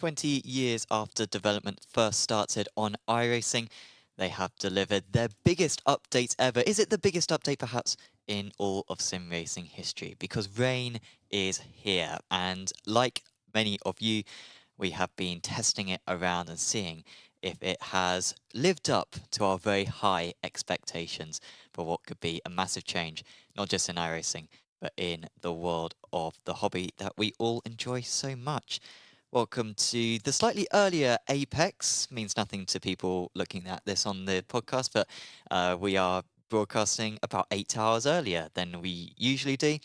20 years after development first started on iRacing, they have delivered their biggest update ever. Is it the biggest update perhaps in all of sim racing history? Because rain is here, and like many of you, we have been testing it around and seeing if it has lived up to our very high expectations for what could be a massive change, not just in iRacing, but in the world of the hobby that we all enjoy so much. Welcome to the slightly earlier Apex. Means nothing to people looking at this on the podcast, but we are broadcasting about 8 hours earlier than we usually do.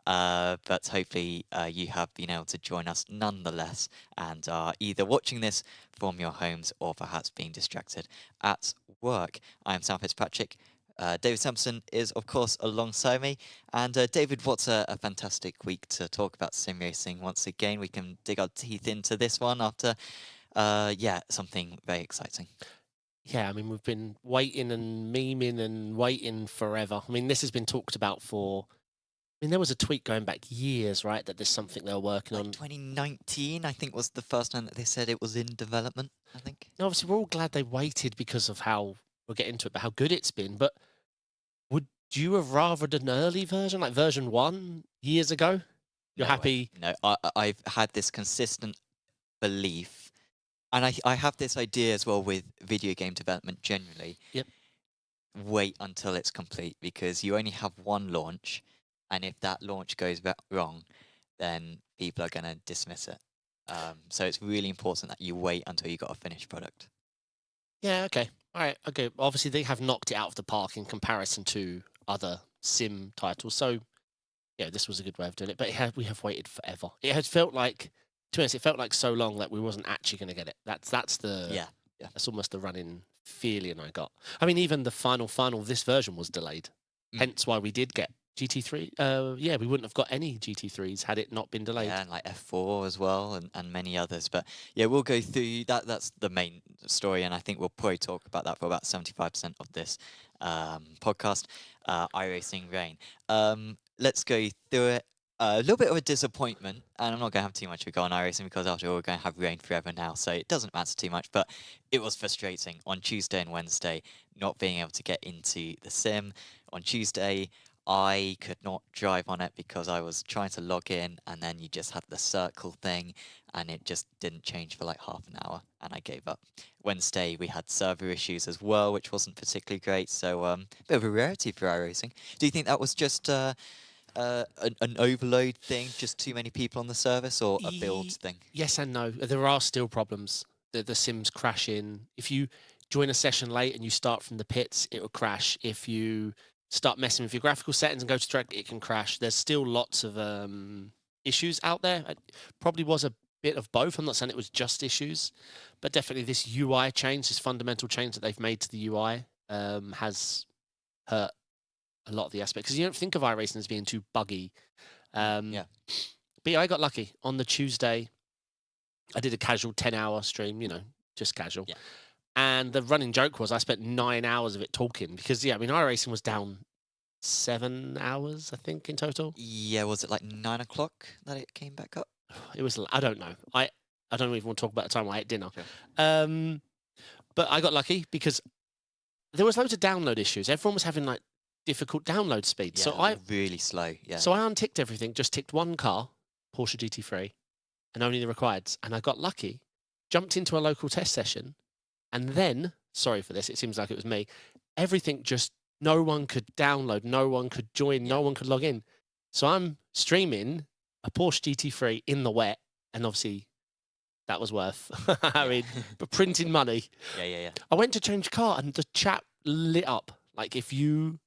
But hopefully you have been able to join us nonetheless and are either watching this from your homes or perhaps being distracted at work. I am Sam Fitzpatrick. David Sampson is, of course, alongside me. And David, what's a fantastic week to talk about sim racing once again. We can dig our teeth into this one after, yeah, something very exciting. Yeah, I mean, we've been waiting and memeing and waiting forever. I mean, this has been talked about for... I mean, there was a tweet going back years, right, that there's something they're working Like on. 2019, I think, was the first time that they said it was in development, I think. And obviously, we're all glad they waited because of how... We'll get into it, but how good it's been. But would you have rathered an early version, like version 1 years ago? You're No way. happy? No, I've had this consistent belief, and I have this idea as well with video game development generally. Yep. Wait until it's complete, because you only have one launch, and if that launch goes wrong, then people are going to dismiss it. So it's really important that you wait until you got a finished product. Yeah, okay. All right, okay. Obviously, they have knocked it out of the park in comparison to other sim titles. So, yeah, this was a good way of doing it. But we have waited forever. It had felt like, to be honest, it felt like so long that we wasn't actually going to get it. That's the... Yeah. That's almost the running feeling I got. I mean, even the final of this version was delayed. Hence why we did get GT3. Yeah, we wouldn't have got any GT3s had it not been delayed. Yeah, and like F4 as well, and many others. But yeah, we'll go through that. That's the main story, and I think we'll probably talk about that for about 75% of this podcast. iRacing Rain. Let's go through it. A little bit of a disappointment, and I'm not going to have too much of a go on iRacing because after all, we're going to have rain forever now, so it doesn't matter too much. But it was frustrating on Tuesday and Wednesday not being able to get into the sim. On Tuesday, I could not drive on it because I was trying to log in, and then you just had the circle thing, and it just didn't change for like half an hour, and I gave up. Wednesday, we had server issues as well, which wasn't particularly great, so a bit of a rarity for iRacing. Do you think that was just an overload thing, just too many people on the service, or a build thing? Yes and no. There are still problems. The sims crash in. If you join a session late and you start from the pits, it will crash. If you start messing with your graphical settings and go to direct, it can crash. There's still lots of issues out there. It probably was a bit of both. I'm not saying it was just issues, but definitely this UI change, this fundamental change that they've made to the UI has hurt a lot of the aspects, because you don't think of iRacing as being too buggy. Yeah. But yeah, I got lucky. On the Tuesday, I did a casual 10-hour stream, you know, just casual. Yeah. And the running joke was I spent 9 hours of it talking because, yeah, I mean, iRacing was down 7 hours, I think, in total. Yeah, was it like 9 o'clock that it came back up? It was, I don't know. I don't even want to talk about the time I ate dinner. Sure. But I got lucky because there was loads of download issues. Everyone was having like difficult download speed. Yeah, So really slow. Yeah. So I unticked everything, just ticked one car, Porsche GT3, and only the requireds. And I got lucky, jumped into a local test session, and then, sorry for this, it seems like it was me, everything just, no one could download, no one could join, no one could log in. So I'm streaming a Porsche GT3 in the wet, and obviously that was worth, I mean, but printing money. Yeah. I went to change car, and the chat lit up. Like, if you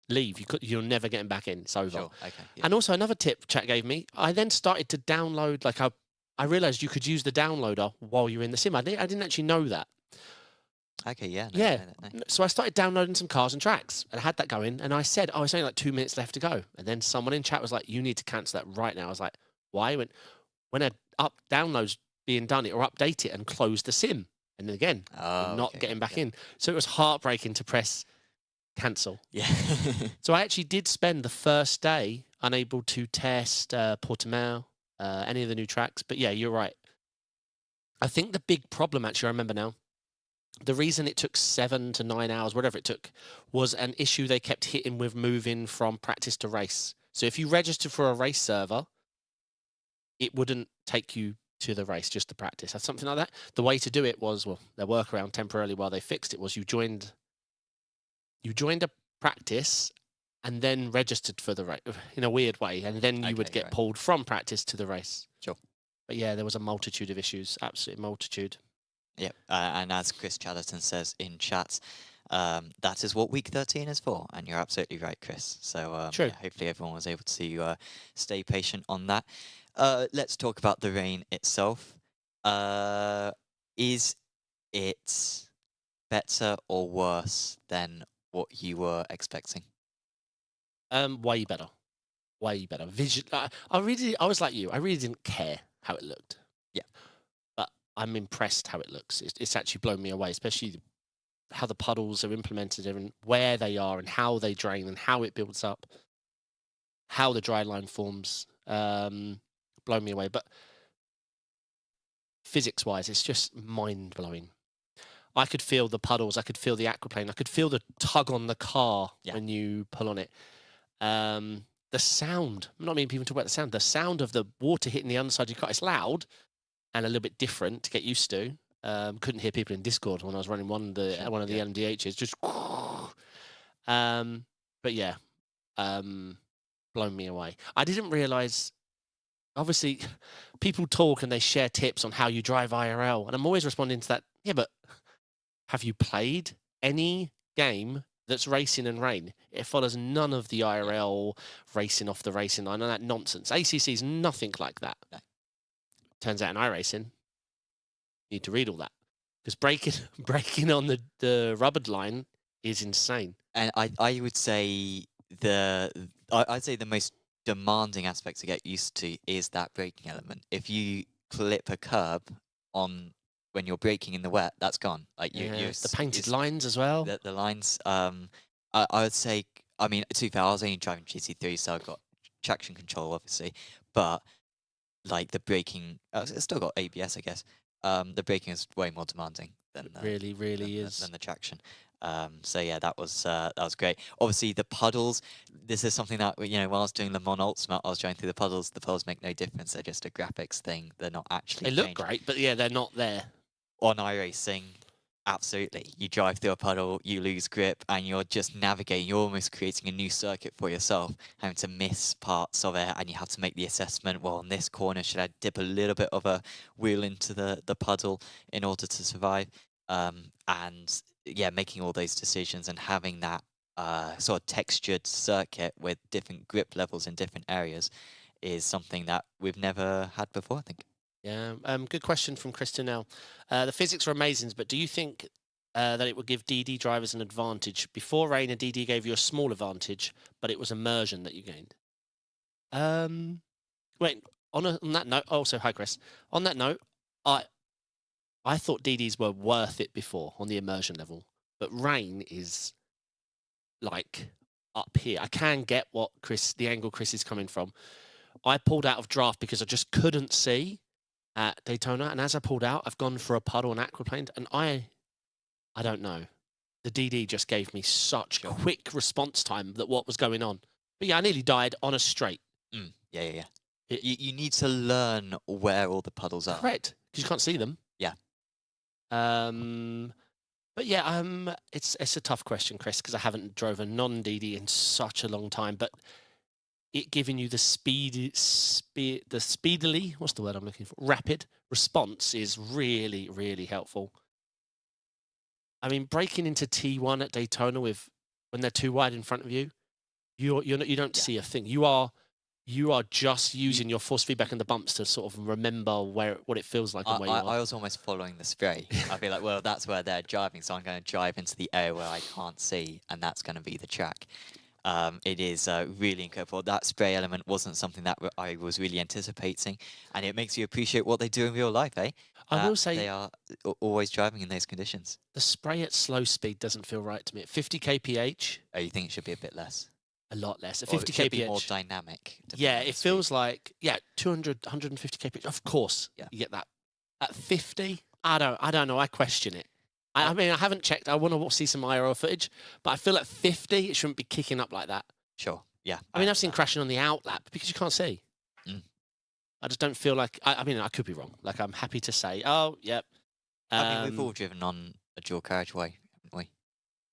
leave, you're never getting back in. It's over. Sure. Okay. Yeah. And also another tip chat gave me, I then started to download, like I realized you could use the downloader while you're in the sim. I didn't actually know that. Okay, yeah. No. So I started downloading some cars and tracks, and I had that going, and I said, oh, it's only like 2 minutes left to go. And then someone in chat was like, you need to cancel that right now. I was like, why? When a download's being done, it will update it and close the sim. And then again, not getting back in. So it was heartbreaking to press cancel. Yeah. So I actually did spend the first day unable to test Portimao, any of the new tracks. But yeah, you're right. I think the big problem, actually, I remember now, the reason it took 7 to 9 hours, whatever it took, was an issue they kept hitting with moving from practice to race. So if you registered for a race server, it wouldn't take you to the race, just to practice, or something like that. The way to do it was, well, their workaround temporarily while they fixed it was you joined a practice and then registered for the race in a weird way, and then you would Okay, get right. pulled from practice to the race. Sure. But yeah, there was a multitude of issues, absolute multitude. Yep. And as Chris Chatterton says in chats, that is what week 13 is for. And you're absolutely right, Chris. So True. yeah, hopefully everyone was able to stay patient on that. Let's talk about the rain itself. Is it better or worse than what you were expecting? Way better. Way better. I was like you. I really didn't care how it looked. Yeah. But I'm impressed how it looks. It's actually blown me away, especially how the puddles are implemented and where they are and how they drain and how it builds up, how the dry line forms. Blown me away. But physics-wise, it's just mind-blowing. I could feel the puddles. I could feel the aquaplane. I could feel the tug on the car when you pull on it. The sound, I'm not meaning people talk about the sound of the water hitting the underside of your car. It's loud and a little bit different to get used to. Couldn't hear people in Discord when I was running one of the LMDHs. Just, but yeah, blown me away. I didn't realize. Obviously, people talk and they share tips on how you drive IRL, and I'm always responding to that. Yeah, but have you played any game that's racing and rain? It follows none of the IRL racing off the racing line and that nonsense. ACC is nothing like that. No. Turns out in iRacing, you need to read all that, because breaking on the rubbered line is insane. And I would say I'd say the most demanding aspect to get used to is that braking element. If you clip a curb on when you're braking in the wet, that's gone. Like you're the painted lines as well. The lines. I would say. I mean, to be fair, I was only driving GT3, so I've got traction control, obviously. But like the braking, it's still got ABS, I guess. The braking is way more demanding than Really is than the traction. So yeah, that was great. Obviously, the puddles. This is something that while I was doing Le Mans Ultimate, I was driving through the puddles. The puddles make no difference. They're just a graphics thing. They're not actually. They look great, but yeah, they're not there. On iRacing, absolutely. You drive through a puddle, you lose grip, and you're just navigating. You're almost creating a new circuit for yourself, having to miss parts of it, and you have to make the assessment. Well, in this corner, should I dip a little bit of a wheel into the puddle in order to survive? And yeah, making all those decisions and having that sort of textured circuit with different grip levels in different areas is something that we've never had before, I think. Yeah, good question from Kristen now. The physics are amazing, but do you think that it would give DD drivers an advantage? Before rain, a DD gave you a small advantage, but it was immersion that you gained. Wait, on that note, also, hi Chris. On that note, I thought DDs were worth it before on the immersion level, but rain is like up here. I can get what the angle Chris is coming from. I pulled out of draft because I just couldn't see at Daytona, and as I pulled out, I've gone for a puddle and aquaplane, and I don't know. The DD just gave me such quick response time that what was going on. But yeah, I nearly died on a straight. Yeah. You need to learn where all the puddles are. Correct, because you can't see them. Yeah. But yeah, it's a tough question, Chris, because I haven't drove a non-DD in such a long time. But it giving you the speedily, what's the word I'm looking for? Rapid response is really, really helpful. I mean, breaking into T1 at Daytona when they're too wide in front of you, you don't see a thing. You are just using your force feedback and the bumps to sort of remember what it feels like and where you are. I was almost following the spray. I'd be like, well, that's where they're driving, so I'm going to drive into the area where I can't see, and that's going to be the track. It is really incredible. That spray element wasn't something that I was really anticipating, and it makes you appreciate what they do in real life, eh? I will say they are always driving in those conditions. The spray at slow speed doesn't feel right to me. At 50 kph. Oh, you think it should be a bit less? A lot less. A Or it 50 should be more kph. dynamic. Yeah, it feels like 200, 150 kph. Of course, Yeah. you get that. At 50, I don't know. I question it. I- I mean, I haven't checked. I want to see some IRL footage, but I feel at 50, it shouldn't be kicking up like that. Sure. Yeah. I mean, I've seen crashing on the outlap because you can't see. Mm. I just don't feel like. I mean, I could be wrong. Like, I'm happy to say, oh, yep. I mean, we've all driven on a dual carriageway, haven't we?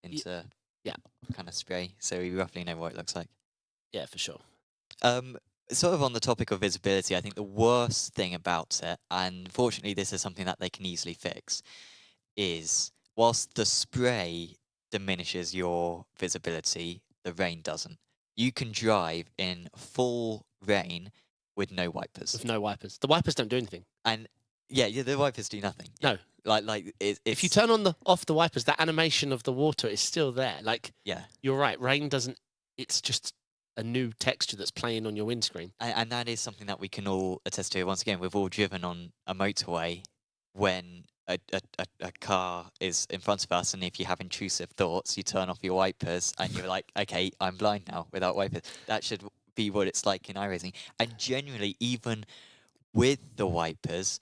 Into yeah. kind of spray, so we roughly know what it looks like. Yeah, for sure. Sort of on the topic of visibility, I think the worst thing about it, and fortunately this is something that they can easily fix, is whilst the spray diminishes your visibility, the rain doesn't. You can drive in full rain with no wipers. With no wipers. The wipers don't do anything. And yeah, the wipers do nothing. No. Like if you turn on off the wipers, that animation of the water is still there. Like, yeah, you're right. Rain doesn't. It's just a new texture that's playing on your windscreen. and that is something that we can all attest to. Once again, we've all driven on a motorway when a car is in front of us, and if you have intrusive thoughts, you turn off your wipers, and you're like, okay, I'm blind now without wipers. That should be what it's like in iRacing. And generally, even with the wipers,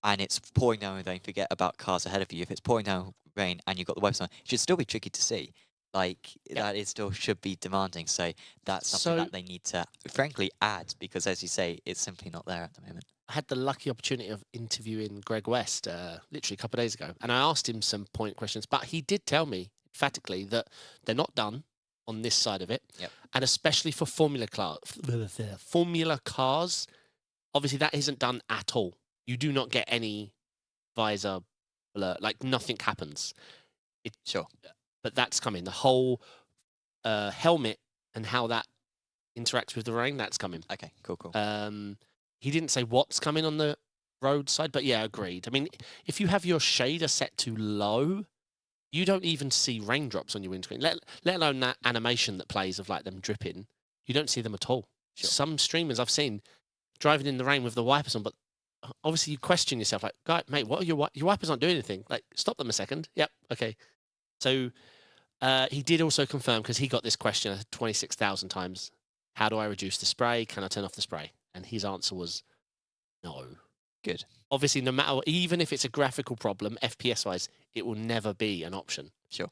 and it's pouring down, don't forget about cars ahead of you. If it's pouring down rain and you've got the wipers on, it should still be tricky to see. Like, that is still should be demanding. So that's something that they need to, frankly, add, because as you say, it's simply not there at the moment. I had the lucky opportunity of interviewing Greg West literally a couple of days ago, and I asked him some point questions, but he did tell me emphatically that they're not done on this side of it, and especially for formula cars, obviously that isn't done at all. You do not get any visor alert, like nothing happens. Sure. But that's coming. The whole helmet and how that interacts with the rain, that's coming. Okay, cool. He didn't say what's coming on the roadside, but yeah, agreed. I mean, if you have your shader set to low, you don't even see raindrops on your windscreen, let alone that animation that plays of like them dripping. You don't see them at all. Sure. Some streamers I've seen driving in the rain with the wipers on, but obviously you question yourself, like, God, mate, what are your wipers aren't doing anything? Like, stop them a second. Yep, okay. So he did also confirm, because he got this question 26,000 times, how do I reduce the spray? Can I turn off the spray? And his answer was no. Good. Obviously, no matter, even if it's a graphical problem, FPS-wise, it will never be an option. Sure.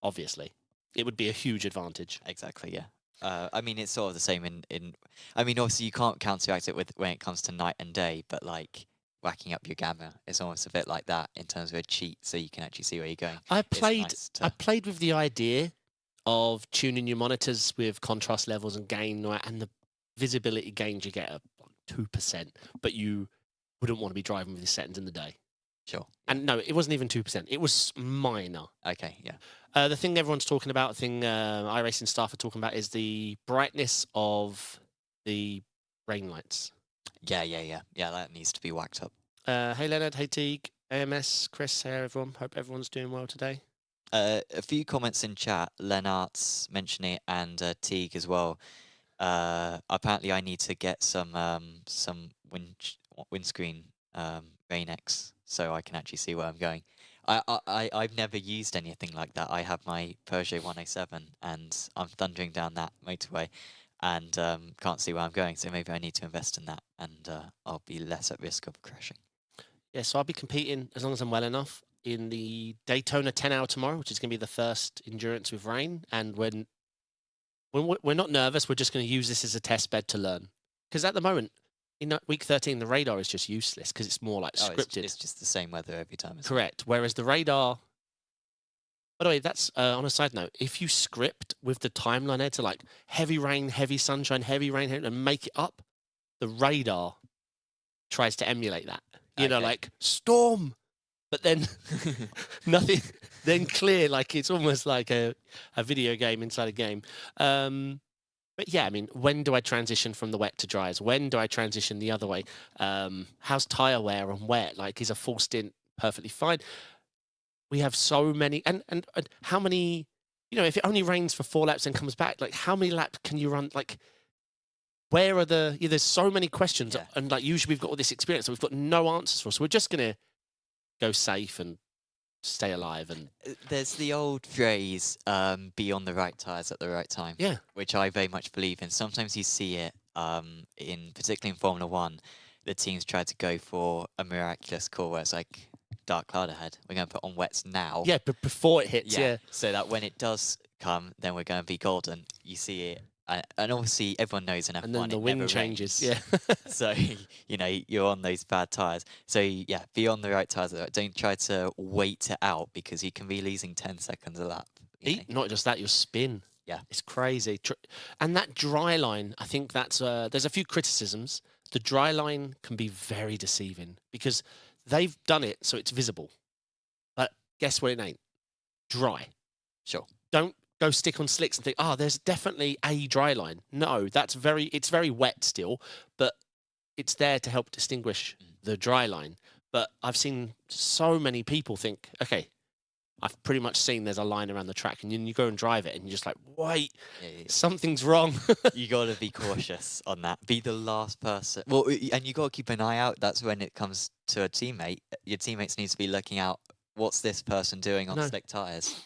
Obviously. It would be a huge advantage. Exactly, yeah. I mean, it's sort of the same in I mean, obviously you can't counteract it when it comes to night and day, but like whacking up your gamma is almost a bit like that in terms of a cheat, so you can actually see where you're going. I played with the idea of tuning your monitors with contrast levels and gain, and the visibility gains you get are like 2%, but you wouldn't want to be driving with these settings in the day. Sure. And no, it wasn't even 2%. It was minor. Okay, yeah. The thing everyone's talking about, the thing iRacing staff are talking about, is the brightness of the rain lights. Yeah, that needs to be whacked up. Hey Leonard, hey Teague, AMS, Chris, hey everyone. Hope everyone's doing well today. A few comments in chat. Lennart's mentioning it, and Teague as well. Apparently, I need to get some windscreen Rain-X so I can actually see where I'm going. I've never used anything like that. I have my Peugeot 107, and I'm thundering down that motorway, and can't see where I'm going. So maybe I need to invest in that, and I'll be less at risk of crashing. Yeah, so I'll be competing, as long as I'm well enough, in the Daytona 10-hour tomorrow, which is going to be the first endurance with rain. And when we're not nervous, we're just going to use this as a test bed to learn. Because at the moment, in week 13, the radar is just useless because it's more like scripted. It's just the same weather every time. Correct. Whereas the radar... By the way, that's on a side note. If you script with the timeline there to like heavy rain, heavy sunshine, heavy rain, and make it up, the radar tries to emulate that. You know, like storm, but then nothing, then clear. Like it's almost like a video game inside a game. But yeah, I mean, when do I transition from the wet to dries? When do I transition the other way? How's tyre wear on wet? Like, is a full stint perfectly fine? We have so many, and how many, you know, if it only rains for 4 laps and comes back, like how many laps can you run? Like, where are there's so many questions, and like usually we've got all this experience that we've got no answers for. So we're just going to go safe and stay alive. And There's the old phrase, be on the right tyres at the right time, yeah, which I very much believe in. Sometimes you see it, particularly in Formula One, the teams try to go for a miraculous call where it's like, dark cloud ahead. We're going to put on wets now. yeah, but before it hits, yeah. So that when it does come, then we're going to be golden. You see it. And obviously, everyone knows in F1 And then the it wind never changes, rains. yeah. So, you're on those bad tyres. So, yeah, be on the right tyres. Don't try to wait it out because you can be losing 10 seconds a lap. Not just that, your spin. Yeah. It's crazy. And that dry line, I think that's, there's a few criticisms. The dry line can be very deceiving because they've done it so it's visible. But guess what it ain't? Dry. Sure. Don't go stick on slicks and think, there's definitely a dry line. No, it's very wet still, but it's there to help distinguish the dry line. But I've seen so many people think, okay, I've pretty much seen there's a line around the track, and then you go and drive it, and you're just like, wait, something's wrong. You got to be cautious on that. Be the last person. Well, and you got to keep an eye out. That's when it comes to a teammate. Your teammates need to be looking out. What's this person doing on slick tyres?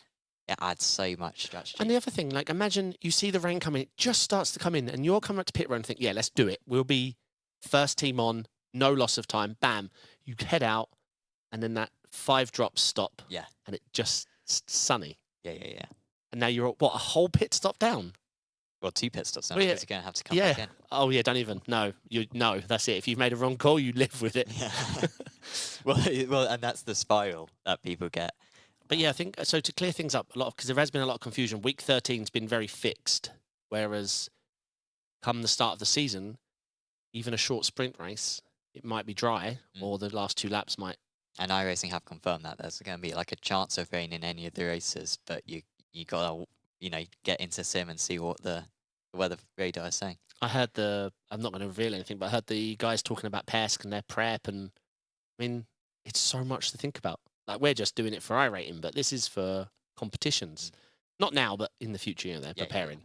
It adds so much strategy. And the other thing, like, imagine you see the rain coming, it just starts to come in, and you're coming up to pit road and think, yeah, let's do it. We'll be first team on, no loss of time. Bam, you head out, and then that 5 drops stop. Yeah. And it just sunny. Yeah. And now you're a whole pit stop down? Well, 2 pit stops now Well, because you're going to have to come back in. Oh, yeah, don't even. No, that's it. If you've made a wrong call, you live with it. Yeah. well, and that's the spiral that people get. But yeah, I think, so to clear things up, because there has been a lot of confusion, week 13's been very fixed, whereas come the start of the season, even a short sprint race, it might be dry, or the last 2 laps might. And iRacing have confirmed that there's going to be like a chance of rain in any of the races, but you got to, get into sim and see what the weather radar is saying. I heard I'm not going to reveal anything, but I heard the guys talking about PESC and their prep, and I mean, it's so much to think about. Like, we're just doing it for iRating, but this is for competitions. Not now, but in the future, they're preparing.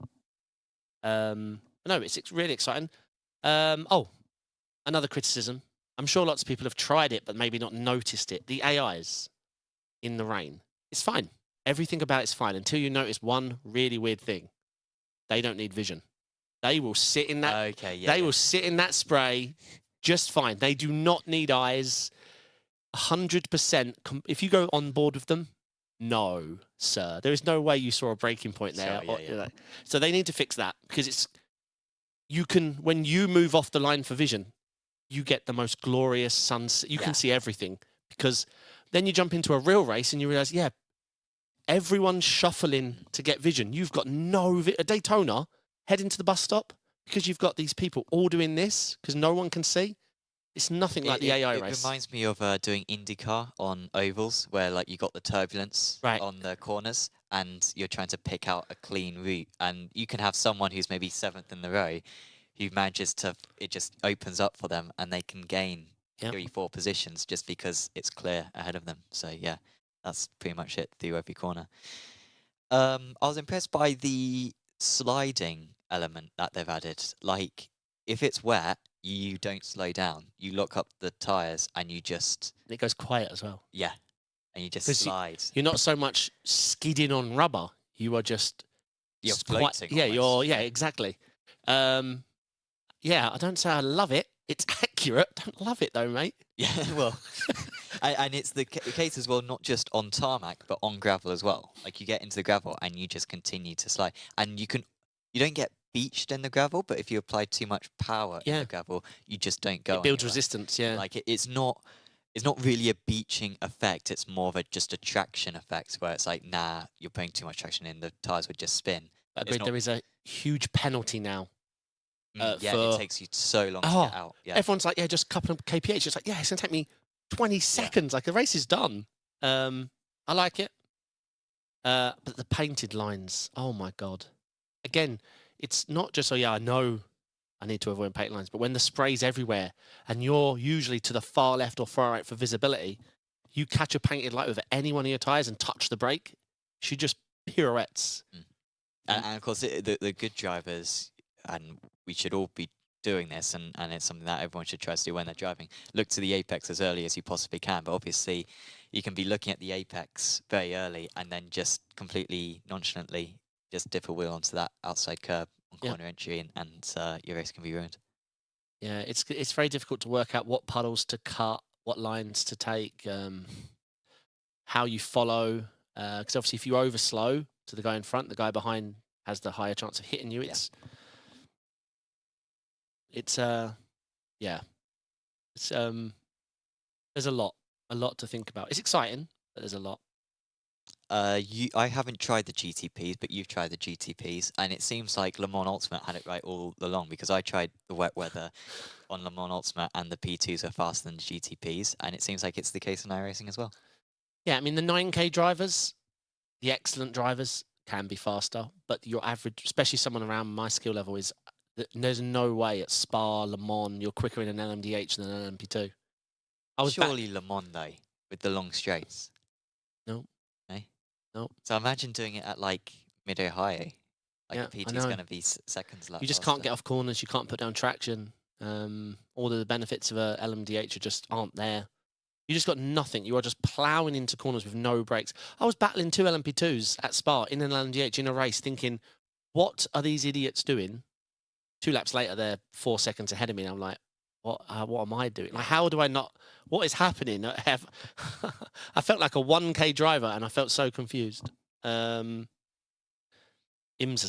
No, it's really exciting. Another criticism. I'm sure lots of people have tried it, but maybe not noticed it. The AIs in the rain. It's fine. Everything about it's fine until you notice one really weird thing. They don't need vision. They will sit in that. They will sit in that spray just fine. They do not need eyes. 100%. If you go on board with them, no, sir. There is no way you saw a breaking point there. So they need to fix that, because when you move off the line for vision, you get the most glorious sunset. You can see everything, because then you jump into a real race and you realize, everyone's shuffling to get vision. You've got a Daytona, head into the bus stop because you've got these people all doing this because no one can see. It's nothing like the AI race. It reminds me of doing IndyCar on ovals, where like you got the turbulence on the corners, and you're trying to pick out a clean route, and you can have someone who's maybe 7th in the row, who manages to, it just opens up for them, and they can gain 3-4 positions just because it's clear ahead of them. So yeah, that's pretty much it through every corner. I was impressed by the sliding element that they've added. Like, if it's wet, you don't slow down. You lock up the tyres and you just... It goes quiet as well. Yeah. And you just slide. You're not so much skidding on rubber. You are just... You're floating. Exactly. I don't say I love it. It's accurate. Don't love it though, mate. Yeah, well... and it's the case as well, not just on tarmac, but on gravel as well. Like, you get into the gravel and you just continue to slide. And you don't get beached in the gravel, but if you apply too much power in the gravel, you just don't go. It builds resistance, Like, it's not really a beaching effect. It's more of just a traction effect, where it's like, nah, you're putting too much traction in, the tyres would just spin. But there is a huge penalty now. It takes you so long to get out. Yeah. Everyone's like, just a couple of kph. It's like, it's going to take me 20 seconds. Like, the race is done. I like it. But the painted lines, oh my God. Again, it's not just, I know I need to avoid paint lines, but when the spray's everywhere and you're usually to the far left or far right for visibility, you catch a painted light with any one of your tyres and touch the brake, she just pirouettes. And of course, the good drivers, and we should all be doing this, and it's something that everyone should try to do when they're driving. Look to the apex as early as you possibly can, but obviously you can be looking at the apex very early and then just completely nonchalantly just dip a wheel onto that outside curb on corner entry, and your race can be ruined. Yeah, it's very difficult to work out what puddles to cut, what lines to take, how you follow. Because obviously, if you over slow to the guy in front, the guy behind has the higher chance of hitting you. It's yeah, it's there's a lot to think about. It's exciting, but there's a lot. I haven't tried the GTPs, but you've tried the GTPs, and it seems like Le Mans Ultimate had it right all along, because I tried the wet weather on Le Mans Ultimate, and the P2s are faster than the GTPs, and it seems like it's the case in iRacing as well. Yeah, I mean, the 9K drivers, the excellent drivers, can be faster, but your average, especially someone around my skill level, is there's no way at Spa, Le Mans, you're quicker in an LMDH than an LMP2. Surely Le Mans, though, with the long straights. No. No? No. So imagine doing it at, like, Mid-Ohio. Like, the PT is going to be seconds left. You just can't get off corners, you can't put down traction. All of the benefits of a LMDH just aren't there. You just got nothing. You are just ploughing into corners with no brakes. I was battling 2 LMP2s at Spa in an LMDH in a race, thinking, what are these idiots doing? 2 laps later, they're 4 seconds ahead of me, and I'm like, what am I doing? Like, how do I not? What is happening? I felt like a 1K driver, and I felt so confused. IMSA's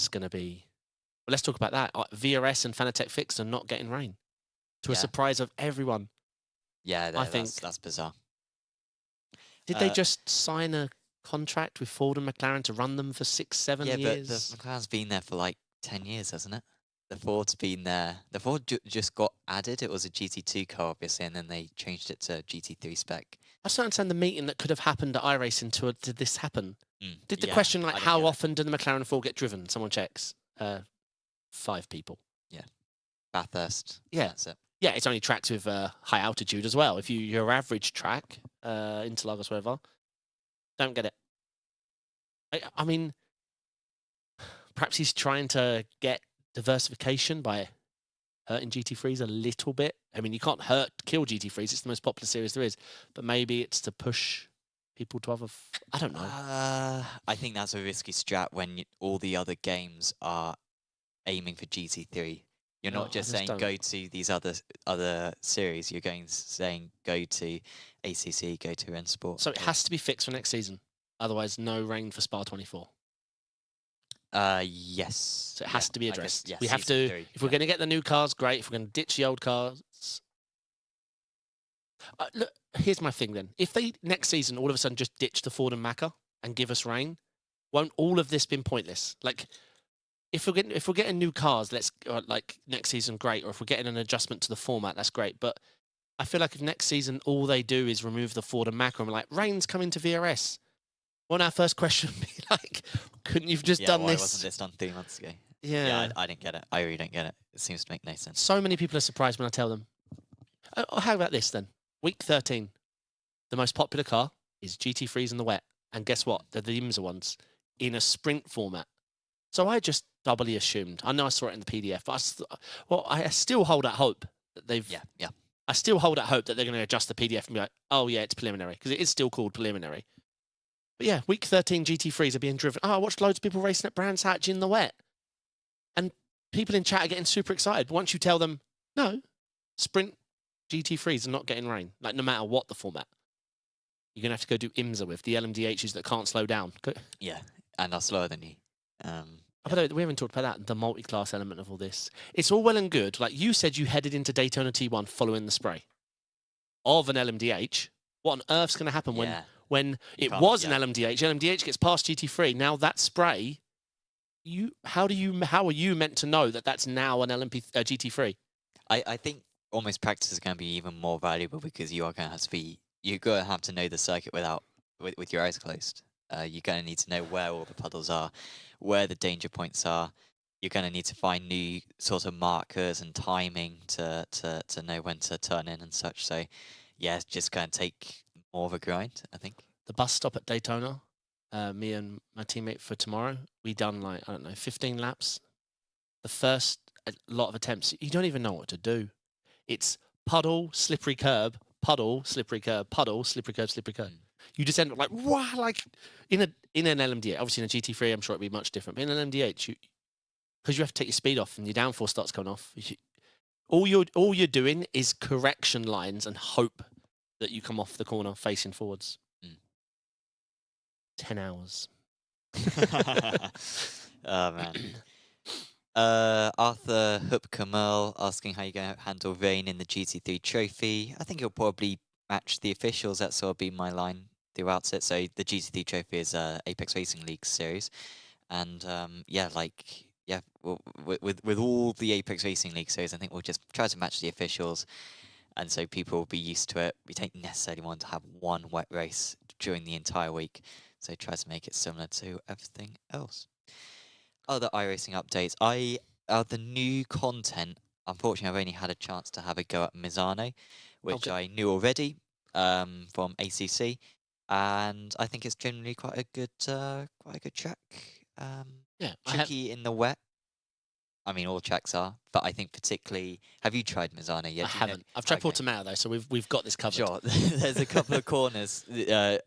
going to be. Well, let's talk about that. VRS and Fanatec Fixed are not getting rain, to a surprise of everyone. Yeah, I think that's bizarre. Did they just sign a contract with Ford and McLaren to run them for 6-7 years? Yeah, but the McLaren's been there for like 10 years, hasn't it? The Ford's been there. The Ford just got added. It was a GT2 car, obviously, and then they changed it to GT3 spec. I just don't understand the meeting that could have happened at iRacing did this happen? Did the question, like, how often do the McLaren and Ford get driven? Someone checks. 5 people. Yeah. Bathurst. Yeah. That's it. Yeah, it's only tracks with high altitude as well. If your average track, Interlagos, whatever, don't get it. I mean, perhaps he's trying to get diversification by hurting GT3s a little bit. I mean, you can't kill GT3s. It's the most popular series there is. But maybe it's to push people to other... I don't know. I think that's a risky strat when all the other games are aiming for GT3. You're not just saying go to these other series. You're saying go to ACC, go to Erind Sport. So it has to be fixed for next season. Otherwise, no rain for Spa 24. Yes. So it has to be addressed. Guess, we have to. 3, if we're going to get the new cars, great. If we're going to ditch the old cars, look. Here's my thing then. If they next season all of a sudden just ditch the Ford and Macca and give us rain, won't all of this been pointless? Like, if we're getting new cars, like next season, great. Or if we're getting an adjustment to the format, that's great. But I feel like if next season all they do is remove the Ford and Macca and we're like, rain's coming to VRS, won't our first question be like, couldn't you've just done why this? Wasn't this done 3 months ago? Yeah, I didn't get it. I really don't get it. It seems to make no sense. So many people are surprised when I tell them. Oh, how about this then? Week 13, the most popular car is GT3s in the wet. And guess what? They're the IMSA ones in a sprint format. So I just doubly assumed. I know I saw it in the PDF, but I still hold out hope that they've... Yeah. I still hold out hope that they're going to adjust the PDF and be like, oh yeah, it's preliminary. Because it is still called preliminary. But yeah, week 13 GT3s are being driven. Oh, I watched loads of people racing at Brands Hatch in the wet. And people in chat are getting super excited. But once you tell them, no, sprint GT3s are not getting rain. Like, no matter what the format. You're going to have to go do IMSA with the LMDHs that can't slow down. Yeah, and are slower than you. By the way, we haven't talked about that, the multi-class element of all this. It's all well and good. Like, you said you headed into Daytona T1 following the spray of an LMDH. What on earth's going to happen when it was an LMDH? LMDH gets past GT3. Now that spray, how are you meant to know that that's now an GT3? I think almost practice is going to be even more valuable because you're going to have to know the circuit with your eyes closed. You're going to need to know where all the puddles are, where the danger points are. You're going to need to find new sort of markers and timing to know when to turn in and such. So, yeah, it's just going to take more of a grind, I think. The bus stop at Daytona, me and my teammate for tomorrow, we done 15 laps. The first a lot of attempts, you don't even know what to do. It's puddle, slippery curb, puddle, slippery curb, puddle, slippery curb, slippery curb. You just end up like, wow, like in an LMD8. Obviously, in a GT3, I'm sure it'd be much different. But in an LMD8, because you have to take your speed off and your downforce starts coming off. All you're doing is correction lines and hope that you come off the corner facing forwards. 10 hours. Oh man. Arthur Hup Kamal asking how you're going to handle Rain in the GT3 trophy. I think he'll probably match the officials. That's sort of been my line throughout it. So the GT3 trophy is Apex Racing League series, and with all the Apex Racing League series, I think we'll just try to match the officials, and so people will be used to it. We don't necessarily want to have one wet race during the entire week, so try to make it similar to everything else. Other iRacing updates. The new content, unfortunately, I've only had a chance to have a go at Misano, which I knew already from ACC, and I think it's generally quite a good track. Tricky in the wet. I mean, all tracks are, but I think particularly. Have you tried Misano yet? I haven't. I've tried Portimao though, so we've got this covered. Sure. There's a couple of corners at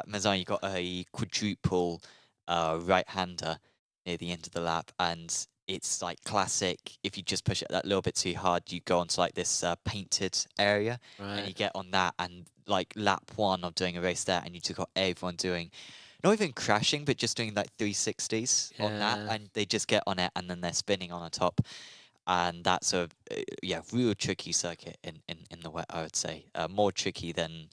Misano. You got a quadruple right-hander near the end of the lap, and it's like classic. If you just push it that little bit too hard, you go onto like this painted area, and you get on that, and like lap 1 of doing a race there, and you just got everyone doing, not even crashing, but just doing like 360s on that, and they just get on it, and then they're spinning on the top, and that's a real tricky circuit in the wet. I would say more tricky than,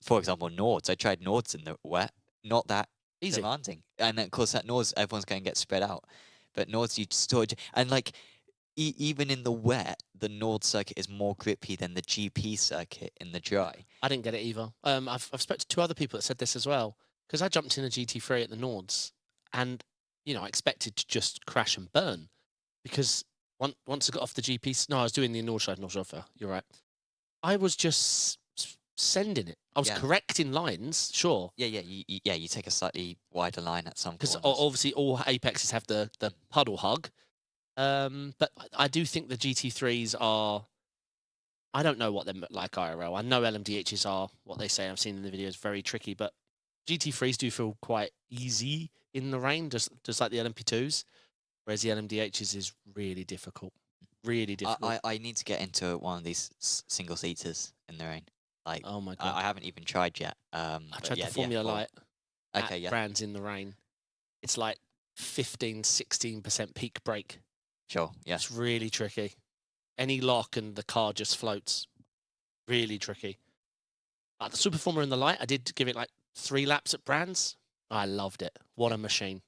for example, Nords. I tried Nords in the wet, not that easy, demanding, and of course at Nords everyone's going to get spread out, but Nords you still, and like even in the wet, the Nord circuit is more grippy than the GP circuit in the dry. I didn't get it either. I've spoken to 2 other people that said this as well, because I jumped in a GT3 at the Nords, and I expected to just crash and burn, because once I got off the GP, I was doing the Nordside Nordschleife. You're right. I was just sending it. I was correcting lines, sure. You take a slightly wider line at some because corners. obviously all Apexes have the puddle hug, but I do think the GT3s are. I don't know what they're like IRL. I know LMDHs are what they say. I've seen in the videos very tricky, but GT3s do feel quite easy in the rain, just like the LMP2s, whereas the LMDHs is really difficult. Really difficult. I need to get into one of these single seaters in the rain. Like, oh my god, I haven't even tried yet. I tried the Formula Light. Okay, brands in the rain. It's like 15-16% peak brake. Sure, yeah. It's really tricky. Any lock and the car just floats. Really tricky. The Super Formula in the Light, I did give it like 3 laps at Brands. I loved it. What a machine.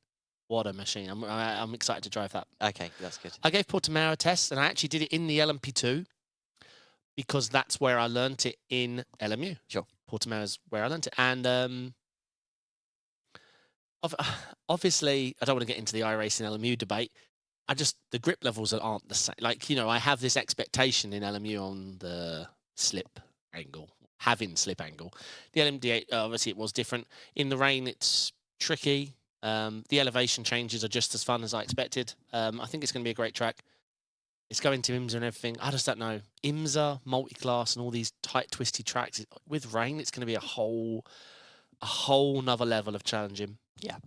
What a machine. I'm excited to drive that. Okay, that's good. I gave Portimao a test, and I actually did it in the LMP2 because that's where I learnt it in LMU. Sure. Portimao is where I learnt it. And obviously, I don't want to get into the iRacing LMU debate. The grip levels aren't the same. Like, I have this expectation in LMU on the slip angle, having slip angle. The LMD8, obviously, it was different. In the rain, it's tricky. The elevation changes are just as fun as I expected. I think it's going to be a great track. It's going to IMSA and everything. I just don't know. IMSA, multi-class, and all these tight, twisty tracks. With rain, it's going to be a whole nother level of challenging. Yeah.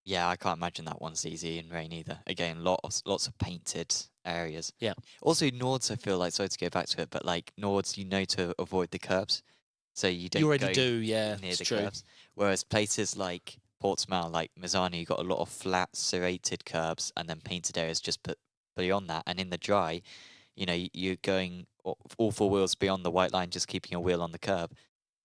Yeah, I can't imagine that one's easy in rain either. Again, lots of painted areas. Yeah. Also, Nords, I feel like, sorry to go back to it, but like Nords, to avoid the curbs. So you don't You already go do, yeah. near the true. curbs. Whereas places like Portsmouth, like Misano, you got a lot of flat, serrated curbs and then painted areas just put beyond that. And in the dry, you're going all 4 wheels beyond the white line, just keeping your wheel on the curb.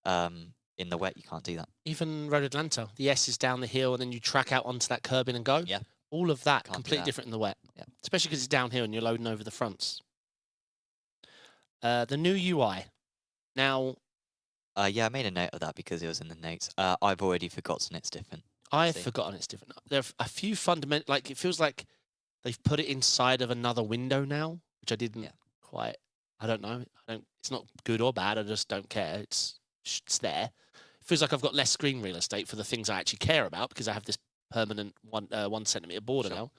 In the wet, you can't do that. Even Road Atlanta, the S is down the hill and then you track out onto that curb in and go. Yeah. All of that, Can't completely different in the wet. Yeah. Especially because it's downhill and you're loading over the fronts. The new UI. Now... yeah, I made a note of that because it was in the notes. I've already forgotten it's different. I've forgotten it's different. There are a few fundamental... Like, it feels like they've put it inside of another window now, which I didn't quite... I don't know. It's not good or bad. I just don't care. It's there. It feels like I've got less screen real estate for the things I actually care about because I have this permanent 1 centimetre border now.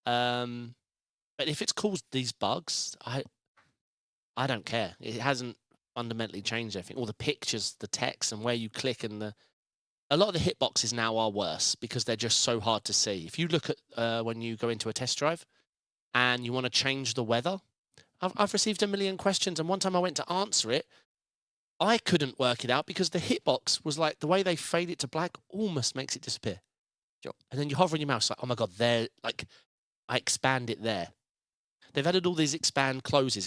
But if it's caused these bugs, I don't care. It hasn't fundamentally changed anything. All the pictures, the text, and where you click, and a lot of the hitboxes now are worse because they're just so hard to see. If you look at when you go into a test drive and you want to change the weather, I've received a million questions, and one time I went to answer it, I couldn't work it out because the hitbox was like the way they fade it to black almost makes it disappear. Sure. And then you hover on your mouse, like, oh my god, there, like I expand it there. They've added all these expand closes,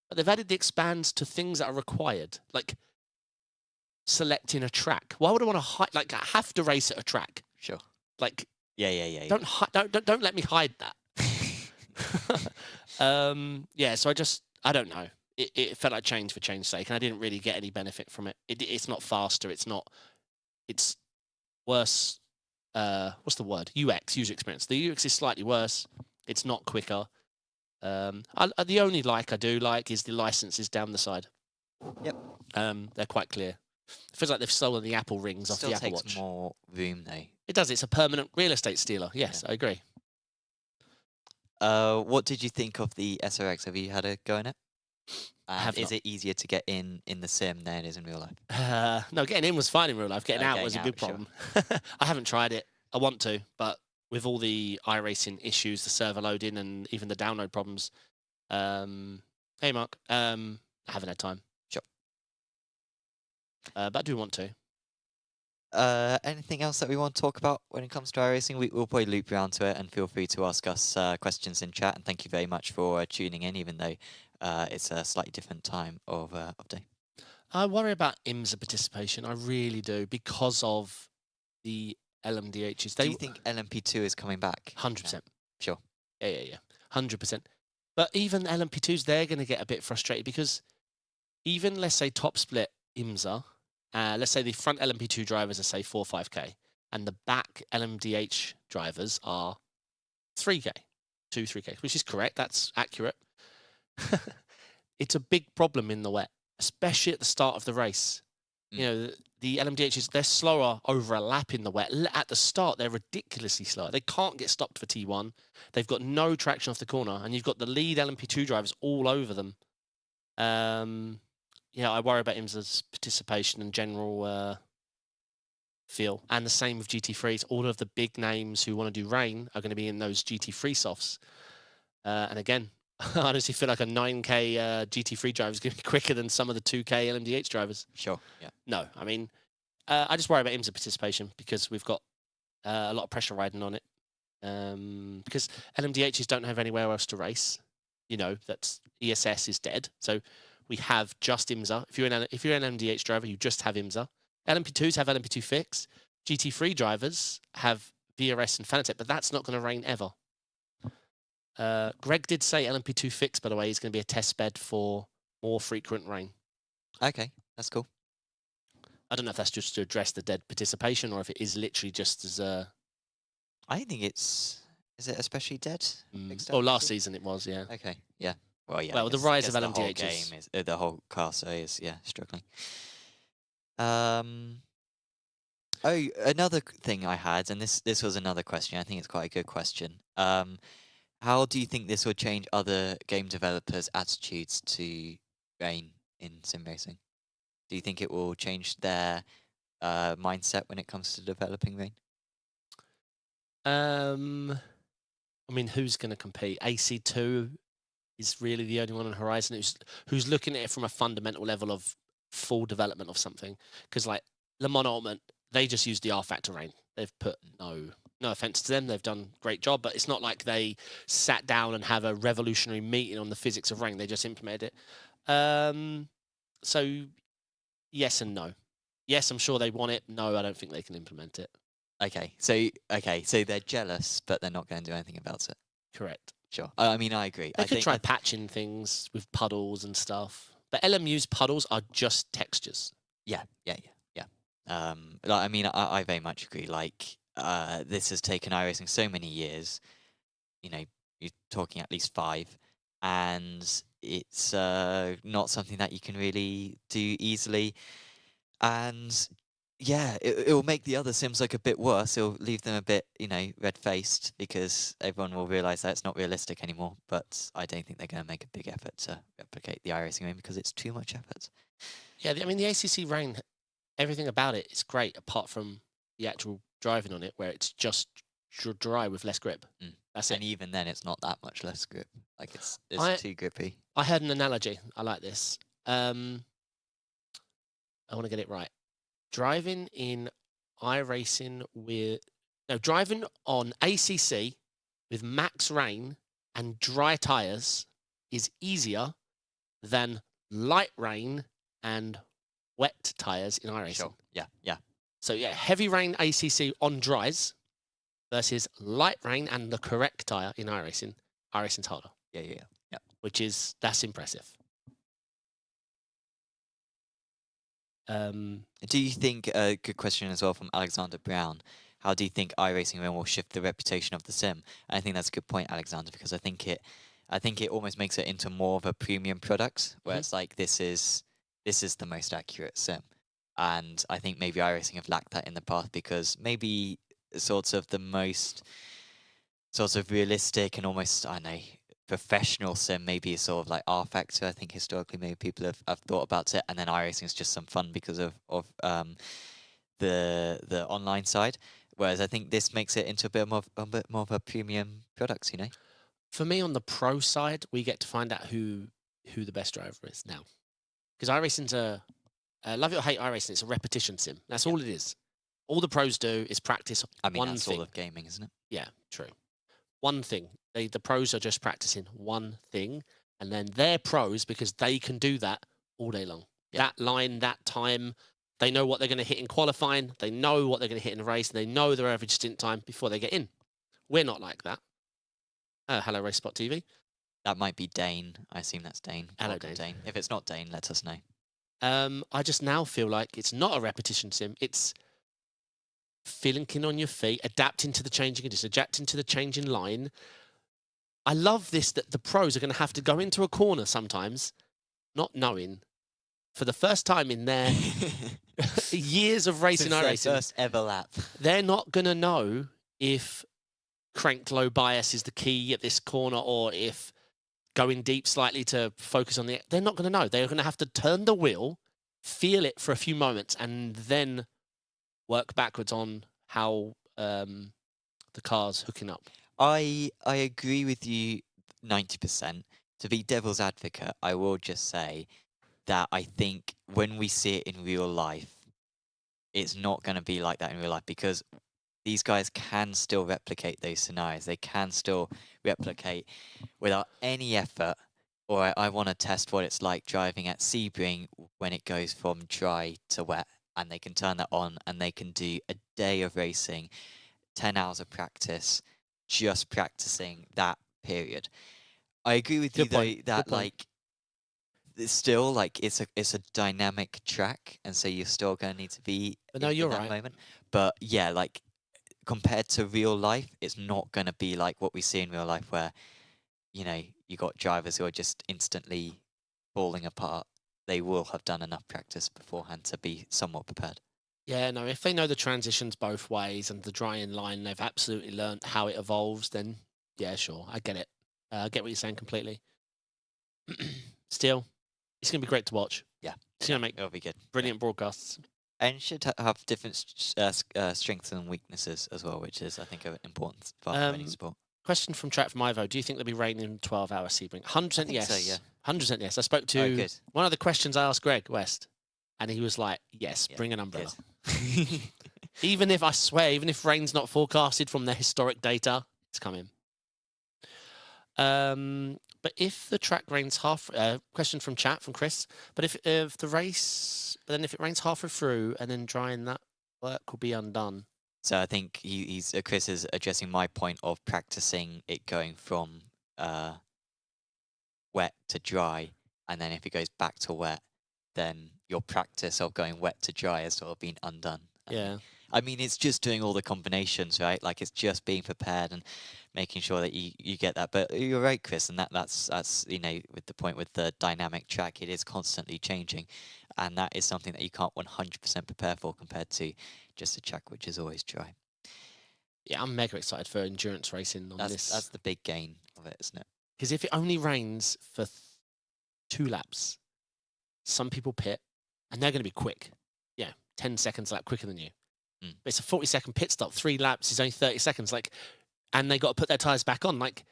but they've added the expands to things that are required, like selecting a track. Why would I want to hide? Like, I have to race at a track. Sure. Like, Yeah. Don't let me hide that. Yeah. So I don't know. It felt like change for change's sake, and I didn't really get any benefit from it. It's not faster. It's worse. What's the word? UX, user experience. The UX is slightly worse. It's not quicker. The only I do like is the licenses down the side. Yep. They're quite clear. It feels like they've stolen the Apple rings off the Apple Watch. Still takes more room though. It does. It's a permanent real estate stealer. Yes, yeah. I agree. What did you think of the SRX? Have you had a go in it? Is it easier to get in the sim than it is in real life? No, getting in was fine in real life. Getting out was a big problem. Sure. I haven't tried it. I want to, but with all the iRacing issues, the server loading, and even the download problems, hey Mark, I haven't had time. Sure. But I do want to. Anything else that we want to talk about when it comes to iRacing? We'll probably loop around to it, and feel free to ask us questions in chat. And thank you very much for tuning in, even though it's a slightly different time of day. I worry about IMSA participation. I really do, because of the LMDHs. Do you think LMP2 is coming back? 100%. Sure. Yeah. 100%. But even LMP2s, they're going to get a bit frustrated because even, let's say, top split IMSA, let's say the front LMP2 drivers are, say, 4 or 5K, and the back LMDH drivers are 3K, 3K, which is correct. That's accurate. It's a big problem in the wet, especially at the start of the race. You know, the LMDHs, they're slower over a lap in the wet. At the start, they're ridiculously slow. They can't get stopped for T1. They've got no traction off the corner, and you've got the lead LMP2 drivers all over them. Yeah, I worry about IMSA's participation and general feel. And the same with GT3s. All of the big names who want to do rain are going to be in those GT3 softs. And again, I honestly feel like a 9K GT3 driver is going to be quicker than some of the 2K LMDH drivers. Sure, yeah. No, I mean, I just worry about IMSA participation because we've got a lot of pressure riding on it. Because LMDHs don't have anywhere else to race. You know, that's ESS is dead. So we have just IMSA. If you're an LMDH driver, you just have IMSA. LMP2s have LMP2 fix. GT3 drivers have VRS and Fanatec, but that's not going to rain ever. Greg did say LMP2 fix, by the way, is going to be a test bed for more frequent rain. Okay, that's cool. I don't know if that's just to address the dead participation or if it is literally just as a... I think it's... Is it especially dead? Oh, last season it was, yeah. Okay, yeah. Well, yeah. Well, the rise of LMDHs. The whole game is... the whole class is, yeah, struggling. Oh, another thing I had, and this was another question. I think it's quite a good question. How do you think this will change other game developers' attitudes to rain in sim racing? Do you think it will change their mindset when it comes to developing rain? I mean, who's going to compete? AC2 is really the only one on the horizon who's looking at it from a fundamental level of full development of something. Because like Le Mans Ultimate, they just use the R Factor rain. They've put no offense to them, they've done a great job, but it's not like they sat down and have a revolutionary meeting on the physics of rain. They just implemented it. So yes and no. Yes, I'm sure they want it. No, I don't think they can implement it. Okay, so they're jealous, but they're not going to do anything about it. Correct. Sure. I mean, I agree. They could try patching things with puddles and stuff, but LMU's puddles are just textures. Yeah. I mean, I very much agree. Like, this has taken iRacing so many years. You know, you're talking at least 5, and it's not something that you can really do easily. And Yeah, it will make the other sims look a bit worse. It'll leave them a bit, red-faced because everyone will realize that it's not realistic anymore. But I don't think they're going to make a big effort to replicate the iRacing game because it's too much effort. Yeah, I mean, the ACC Rain, everything about it is great apart from the actual driving on it, where it's just dry with less grip. That's And it. even then, it's not that much less grip. Like it's too grippy. I heard an analogy. I like this. I want to get it right. Driving in iRacing driving on ACC with max rain and dry tires is easier than light rain and wet tires in iRacing. Sure. Yeah. So yeah, heavy rain ACC on dries versus light rain and the correct tire in iRacing. iRacing's harder. Yeah. That's impressive. Do you think, a good question as well from Alexander Brown, how do you think iRacing will shift the reputation of the sim? I think that's a good point, Alexander, because I think it almost makes it into more of a premium product, where it's like this is the most accurate sim. And I think maybe iRacing have lacked that in the past because maybe sort of the most sort of realistic and almost, I don't know, professional sim maybe is sort of like R Factor. I think historically maybe people have thought about it, and then iRacing is just some fun because of the online side. Whereas I think this makes it into a bit more of a premium product, For me, on the pro side, we get to find out who the best driver is now, because iRacing's love it or hate iRacing, it's a repetition sim. That's all it is. All the pros do is practice I mean, one that's thing. all of gaming, isn't it? Yeah, true. One thing. The pros are just practicing one thing, and then they're pros because they can do that all day long. Yeah. That line, that time, they know what they're going to hit in qualifying. They know what they're going to hit in the race. They know their average stint time before they get in. We're not like that. Hello, Race Spot TV. That might be Dane. I assume that's Dane. Hello, Welcome, Dane. If it's not Dane, let us know. I just now feel like it's not a repetition sim. It's thinking on your feet, adapting to the changing conditions, adapting to the changing line. I love this, that the pros are going to have to go into a corner sometimes, not knowing, for the first time in their years of racing Since their iRacing, first ever lap. they're not going to know if cranked low bias is the key at this corner or if going deep slightly to focus on they're not going to know. They're going to have to turn the wheel, feel it for a few moments, and then work backwards on how the car's hooking up. I agree with you 90%. To be devil's advocate, I will just say that I think when we see it in real life, it's not going to be like that in real life because these guys can still replicate those scenarios. They can still replicate without any effort. Or I want to test what it's like driving at Sebring when it goes from dry to wet, and they can turn that on and they can do a day of racing, 10 hours of practice, just practicing that period. I agree with you though that like it's still like it's a dynamic track, and so you're still going to need to be in that moment. But yeah, like compared to real life, it's not going to be like what we see in real life where you got drivers who are just instantly falling apart. They will have done enough practice beforehand to be somewhat prepared. Yeah, no, if they know the transitions both ways and the dry-in line, they've absolutely learned how it evolves, then yeah, sure, I get it. I get what you're saying completely. Still, it's going to be great to watch. Yeah. It's going to make It'll be good. brilliant broadcasts. And should have different strengths and weaknesses as well, which is, I think, an important part of any sport. Question from chat from Ivo. Do you think there'll be rain in 12-hour Sebring? 100% yes. So, yeah. 100% yes. I spoke to one of the questions I asked Greg West, and he was like, yes, bring an umbrella. Even if rain's not forecasted from the historic data, it's coming. But if the track rains question from chat from Chris, but if it rains halfway through and then drying, that work will be undone. So I think Chris is addressing my point of practicing it going from wet to dry, and then if it goes back to wet, then your practice of going wet to dry has sort of been undone. Yeah. I mean, it's just doing all the combinations, right? Like it's just being prepared and making sure that you get that. But you're right, Chris, and that's with the point with the dynamic track, it is constantly changing. and that is something that you can't 100% prepare for compared to just a track which is always dry. Yeah, I'm mega excited for endurance racing on this. That's the big gain of it, isn't it? Because if it only rains for 2 laps, some people pit, and they're going to be quick. Yeah, 10 seconds lap quicker than you. Mm. But it's a 40-second pit stop. 3 laps is only 30 seconds. Like, and they got to put their tyres back on. Like,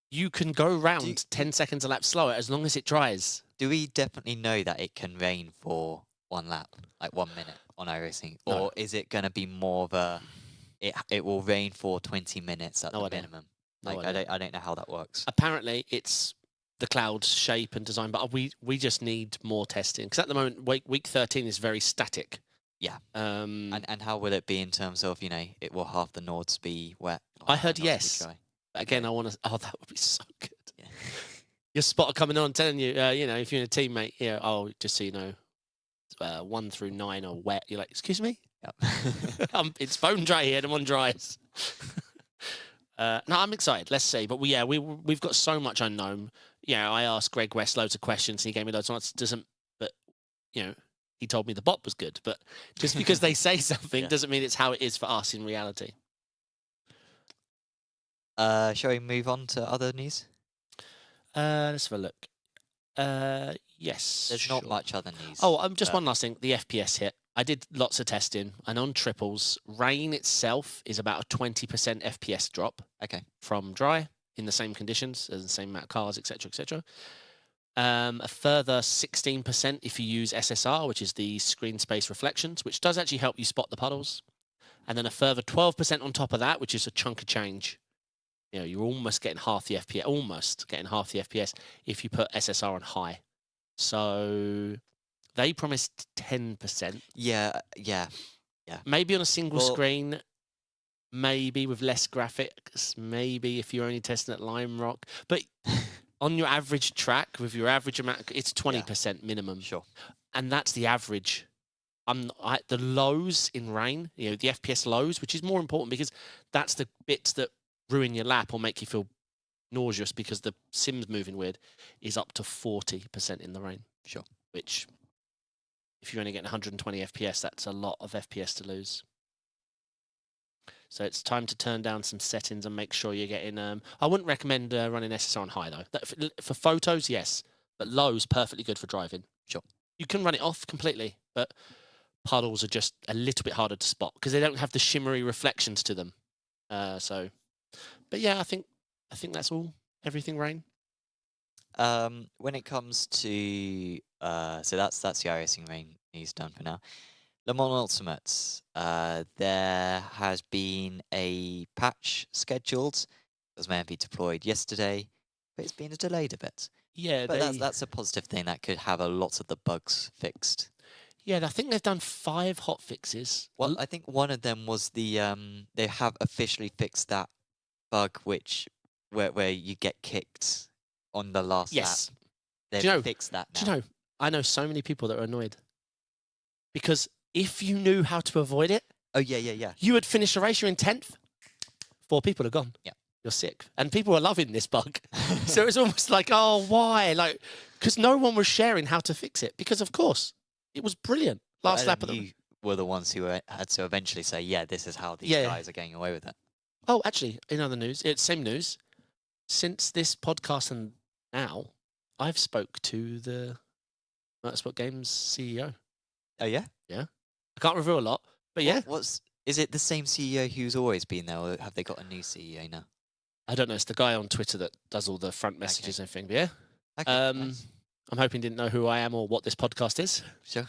you can go round 10 seconds a lap slower as long as it dries. Do we definitely know that it can rain for 1 lap, like 1 minute on iRacing? No. Or is it going to be more of a, it will rain for 20 minutes at the minimum? Like, I don't know how that works. Apparently, it's the cloud shape and design, but we just need more testing. Because at the moment, week 13 is very static. Yeah. And how will it be in terms of, it will half the Nords be wet? I heard yes. Again, I want to. Oh, that would be so good. Yeah. Your spotter coming on telling you, if you're in a teammate, just so you know, 1 through 9 are wet. You're like, excuse me? Yep. It's bone dry here, and one dries. No, I'm excited. Let's see. But we've got so much unknown. Yeah, I asked Greg West loads of questions, and he gave me loads of answers. But he told me the bot was good. But just because they say something doesn't mean it's how it is for us in reality. Shall we move on to other news? Let's have a look. Yes. There's not much other news. Oh, just one last thing. The FPS hit. I did lots of testing, and on triples, rain itself is about a 20% FPS drop. Okay. From dry in the same conditions as the same amount of cars, etc., etc. A further 16% if you use SSR, which is the screen space reflections, which does actually help you spot the puddles. And then a further 12% on top of that, which is a chunk of change. You're almost getting half the FPS, if you put SSR on high. So they promised 10%. Yeah. Maybe on a single screen, maybe with less graphics, maybe if you're only testing at Lime Rock. But on your average track, with your average amount, it's 20% minimum. Sure. And that's the average. The lows in rain, the FPS lows, which is more important because that's the bits that ruin your lap or make you feel nauseous because the sim's moving weird, is up to 40% in the rain. Sure. Which, if you're only getting 120 FPS, that's a lot of FPS to lose. So it's time to turn down some settings and make sure you're getting... I wouldn't recommend running SSR on high, though. For photos, yes. But low's perfectly good for driving. Sure. You can run it off completely, but puddles are just a little bit harder to spot because they don't have the shimmery reflections to them. But yeah, I think that's all. Everything rain. When it comes to so that's the iRacing rain news done for now. Le Mans Ultimates. There has been a patch scheduled. It was meant to be deployed yesterday, but it's been delayed a bit. Yeah, but that's a positive thing. That could have a lot of the bugs fixed. Yeah, I think they've done 5 hot fixes. Well, I think one of them was the they have officially fixed that bug where you get kicked on the last lap. They've fixed that now. Do you know, I know so many people that are annoyed. Because if you knew how to avoid it... Oh, yeah. You would finish a race, you're in 10th. 4 people are gone. Yeah. You're sick. And people are loving this bug. So it's almost like, oh, why? Like, because no one was sharing how to fix it. Because, of course, it was brilliant. Last lap of You were the ones who had to eventually say, yeah, this is how these guys are getting away with it. Oh, actually, in other news, it's same news. Since this podcast and now, I've spoke to the Motorsport Games CEO. Oh, yeah? Yeah. I can't reveal a lot, but yeah. Is it the same CEO who's always been there, or have they got a new CEO now? I don't know. It's the guy on Twitter that does all the front messages and everything, but yeah. Okay, nice. I'm hoping he didn't know who I am or what this podcast is. Sure.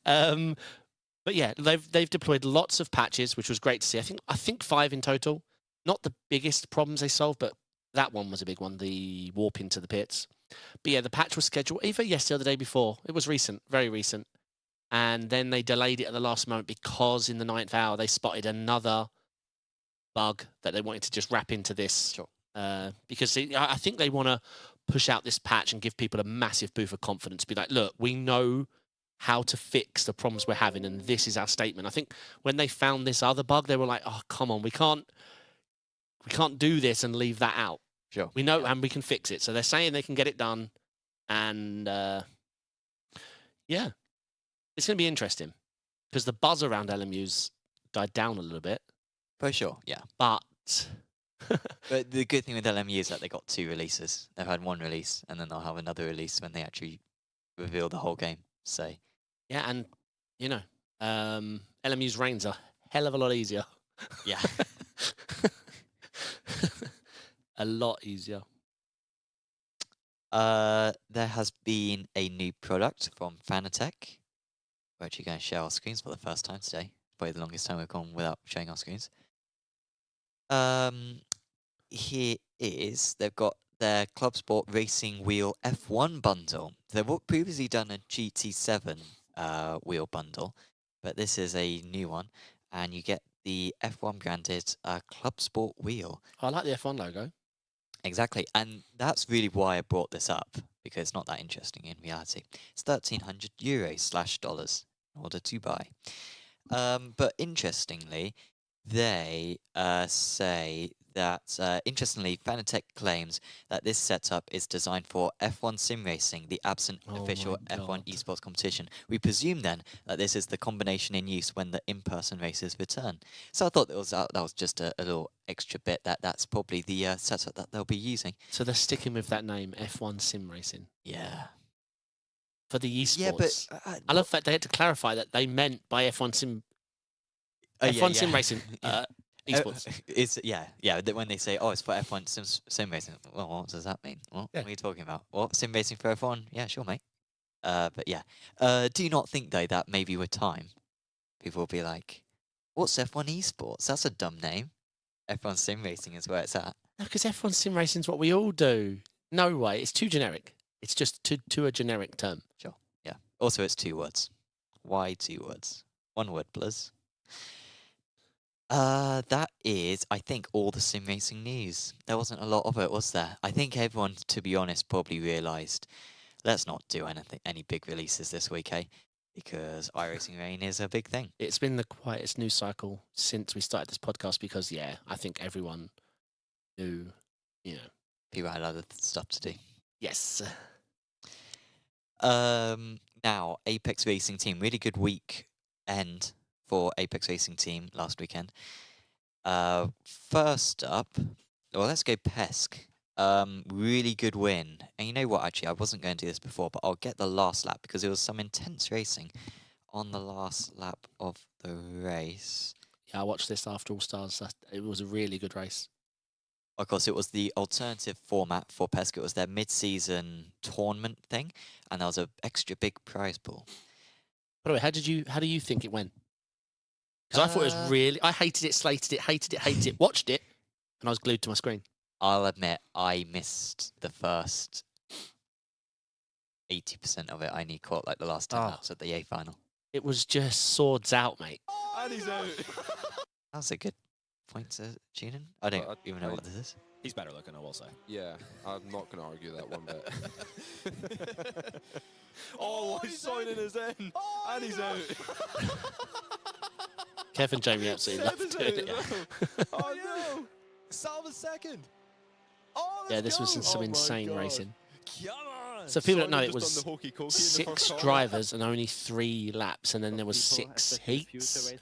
But yeah, they've deployed lots of patches, which was great to see. I think 5 in total. Not the biggest problems they solved, but that one was a big one, the warp into the pits. But yeah, the patch was scheduled either yesterday or the day before. It was recent, very recent. And then they delayed it at the last moment because in the 9th hour they spotted another bug that they wanted to just wrap into this. Sure. Because I think they want to push out this patch and give people a massive boost of confidence. Be like, look, we know how to fix the problems we're having, and this is our statement. I think when they found this other bug, they were like, oh, come on, we can't do this and leave that out. Sure. We know, and we can fix it. So they're saying they can get it done. And Yeah, it's going to be interesting because the buzz around LMU's died down a little bit, For sure, yeah. but But the good thing with LMU is that they got 2 releases. They've had 1 release, and then they'll have another release when they actually reveal the whole game. So yeah, and you know, LMU's reigns are hell of a lot easier. yeah. A lot easier. There has been a new product from Fanatec. We're actually going to share our screens for the first time today. Probably the longest time we've gone without showing our screens. Here is, they've got their ClubSport Racing Wheel F1 bundle. They've previously done a GT7 wheel bundle, but this is a new one, and you get the F1 branded ClubSport wheel. I like the F1 logo. Exactly, and that's really why I brought this up, because it's not that interesting in reality. It's €1,300/dollars in order to buy. But interestingly, they say that, interestingly, Fanatec claims that this setup is designed for F1 sim racing, the absent Oh official my F1 God. esports competition. We presume then that this is the combination in use when the in-person races return. So I thought that was just a little extra bit, that's probably the setup that they'll be using. So they're sticking with that name, F1 Sim Racing, Yeah. for the esports. Yeah, but I love that they had to clarify that they meant by F1 Sim, F1 Sim Racing, esports. It's when they say, "Oh, it's for F1 sim racing," well, what does that mean? What are you talking about? What, sim racing for F1? Yeah, sure, mate. But yeah, do you not think though that maybe with time, people will be like, "What's F1 esports? That's a dumb name. F1 sim racing is where it's at." No, because F1 Sim Racing is what we all do. No way, it's too generic. It's just too a generic term. Sure. Yeah. Also, it's 2 words. Why 2 words? 1 word, please. That is, I think, all the sim racing news. There wasn't a lot of it, was there? I think everyone, to be honest, probably realised, let's not do any big releases this week, eh? Because iRacing Rain is a big thing. It's been the quietest news cycle since we started this podcast because, yeah, I think everyone knew, you know. People had other stuff to do. Yes. Now, Apex Racing Team, really good week end for Apex Racing Team last weekend. First up, well, let's go PESC. Really good win. And you know what, actually, I wasn't going to do this before, but I'll get the last lap because there was some intense racing on the last lap of the race. Yeah, I watched this after All Stars. It was a really good race. Of course, it was the alternative format for PESC. It was their mid-season tournament thing, and there was an extra big prize pool. By the way, how do you think it went? Because I thought it was really. I hated it, slated it, hated it, watched it, and I was glued to my screen. I'll admit, I missed the first 80% of it. I only caught like the last 10 laps at the A final. It was just swords out, mate. And he's out. That's a good point to tune in. I don't even know what this is. He's better looking, I will say. Yeah, I'm not going to argue that one bit. Oh, he's signing us in. And he's out. Kevin Jamie absolutely loved it. Oh, no. Salva's second. Oh, Yeah, this was some insane racing. Come on. So people don't know, it was 6 drivers and only 3 laps, and then there was 6 heats.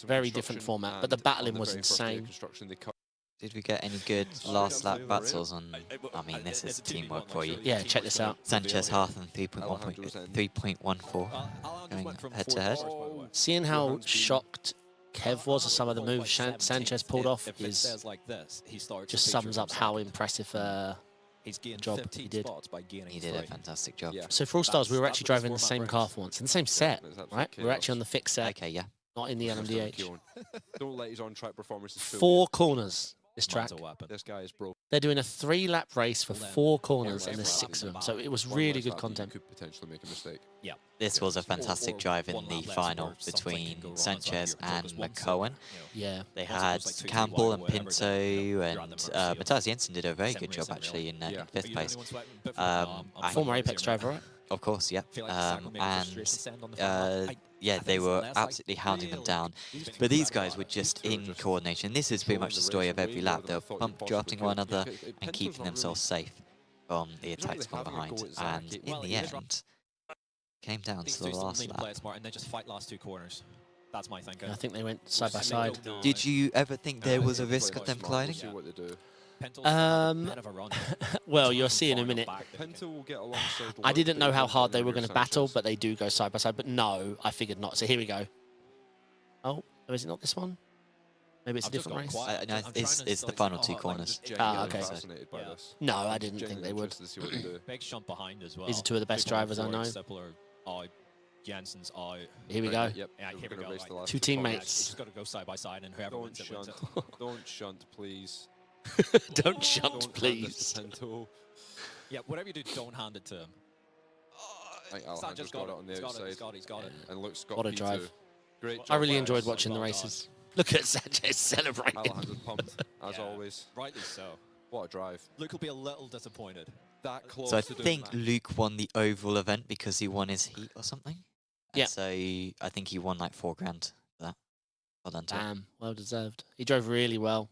Very different format, but the battling was insane. Did we get any good last lap battles on? I mean, this is teamwork for you. Yeah, check this out. Sanchez Harthen 3.14 going head to head. Seeing how shocked Kev was at some of the moves Sanchez pulled off is just sums up how impressive job he did. He did a fantastic job. So for All Stars, we were actually driving the same car for once, in the same set, right? We were actually on the fixed set, Okay, yeah. not in the LMDH. Don't let his on-track performances fool 4 corners, this track. This guy is broke. They're doing a 3-lap race for 4 corners, and there's 6 of them. So it was really good content. Could potentially make a mistake. Yeah. This was a fantastic drive in the final between Sanchez and McCowan. Yeah. They had Campbell and Pinto, and Matthias Jensen did a very good job actually in 5th place. Former Apex driver, right? Of course, yeah. Yeah, they were absolutely hounding them down. But these guys were just in coordination. This is pretty much the story of every lap. They're bump drafting one another and keeping themselves safe from the attacks from behind. And in the end, came down These to the two still last need to play lap. it smart and then just fight last two corners. That's my thinking. I think they went side by Just side. make it Did you ever think there Yeah, was a they'll risk play of them smart, colliding? We'll see what they do. Pinto had a Um, bit of a run. Well, you'll see in a minute. Pinto will get alongside. I didn't know how hard they were were going to battle, but they do go side by side. But no, I figured not. So here we go. Oh, is it not this one? Maybe it's a I've just different gone race. quiet. No, I'm trying it's to it's the still- final oh, two like, corners. just okay. Fascinated by Yeah. this. No, I didn't think Genuinely they would. interested to see what they do. Big shunt behind as well. These are two of the best drivers I know. Stippler out, Jensen's out. Here we Right, go. Yep. Yeah, so here we're we gonna go, race right. the last Two two Yeah, teammates. you just got to go side by side, and whoever Don't wins it wins shunt. it. Don't shunt, please. Don't Don't shunt, hand this please. to Pinto. Yeah, whatever you do, don't hand it to him. I think Sanchez Alejandro's got it on the outside. He's got it. And Luke's got What a P2. drive. Great I job. really by enjoyed us. watching the Well races. Look at Sanchez celebrating. Alejandro's pumped, as Yeah. always. Rightly so. What a drive. Luke will be a little disappointed. That close So I to doing think that. Luke won the overall event because he won his heat or something. And Yeah. So I think he won like $4,000 for that. Well done to him. Damn, well deserved. He drove really well.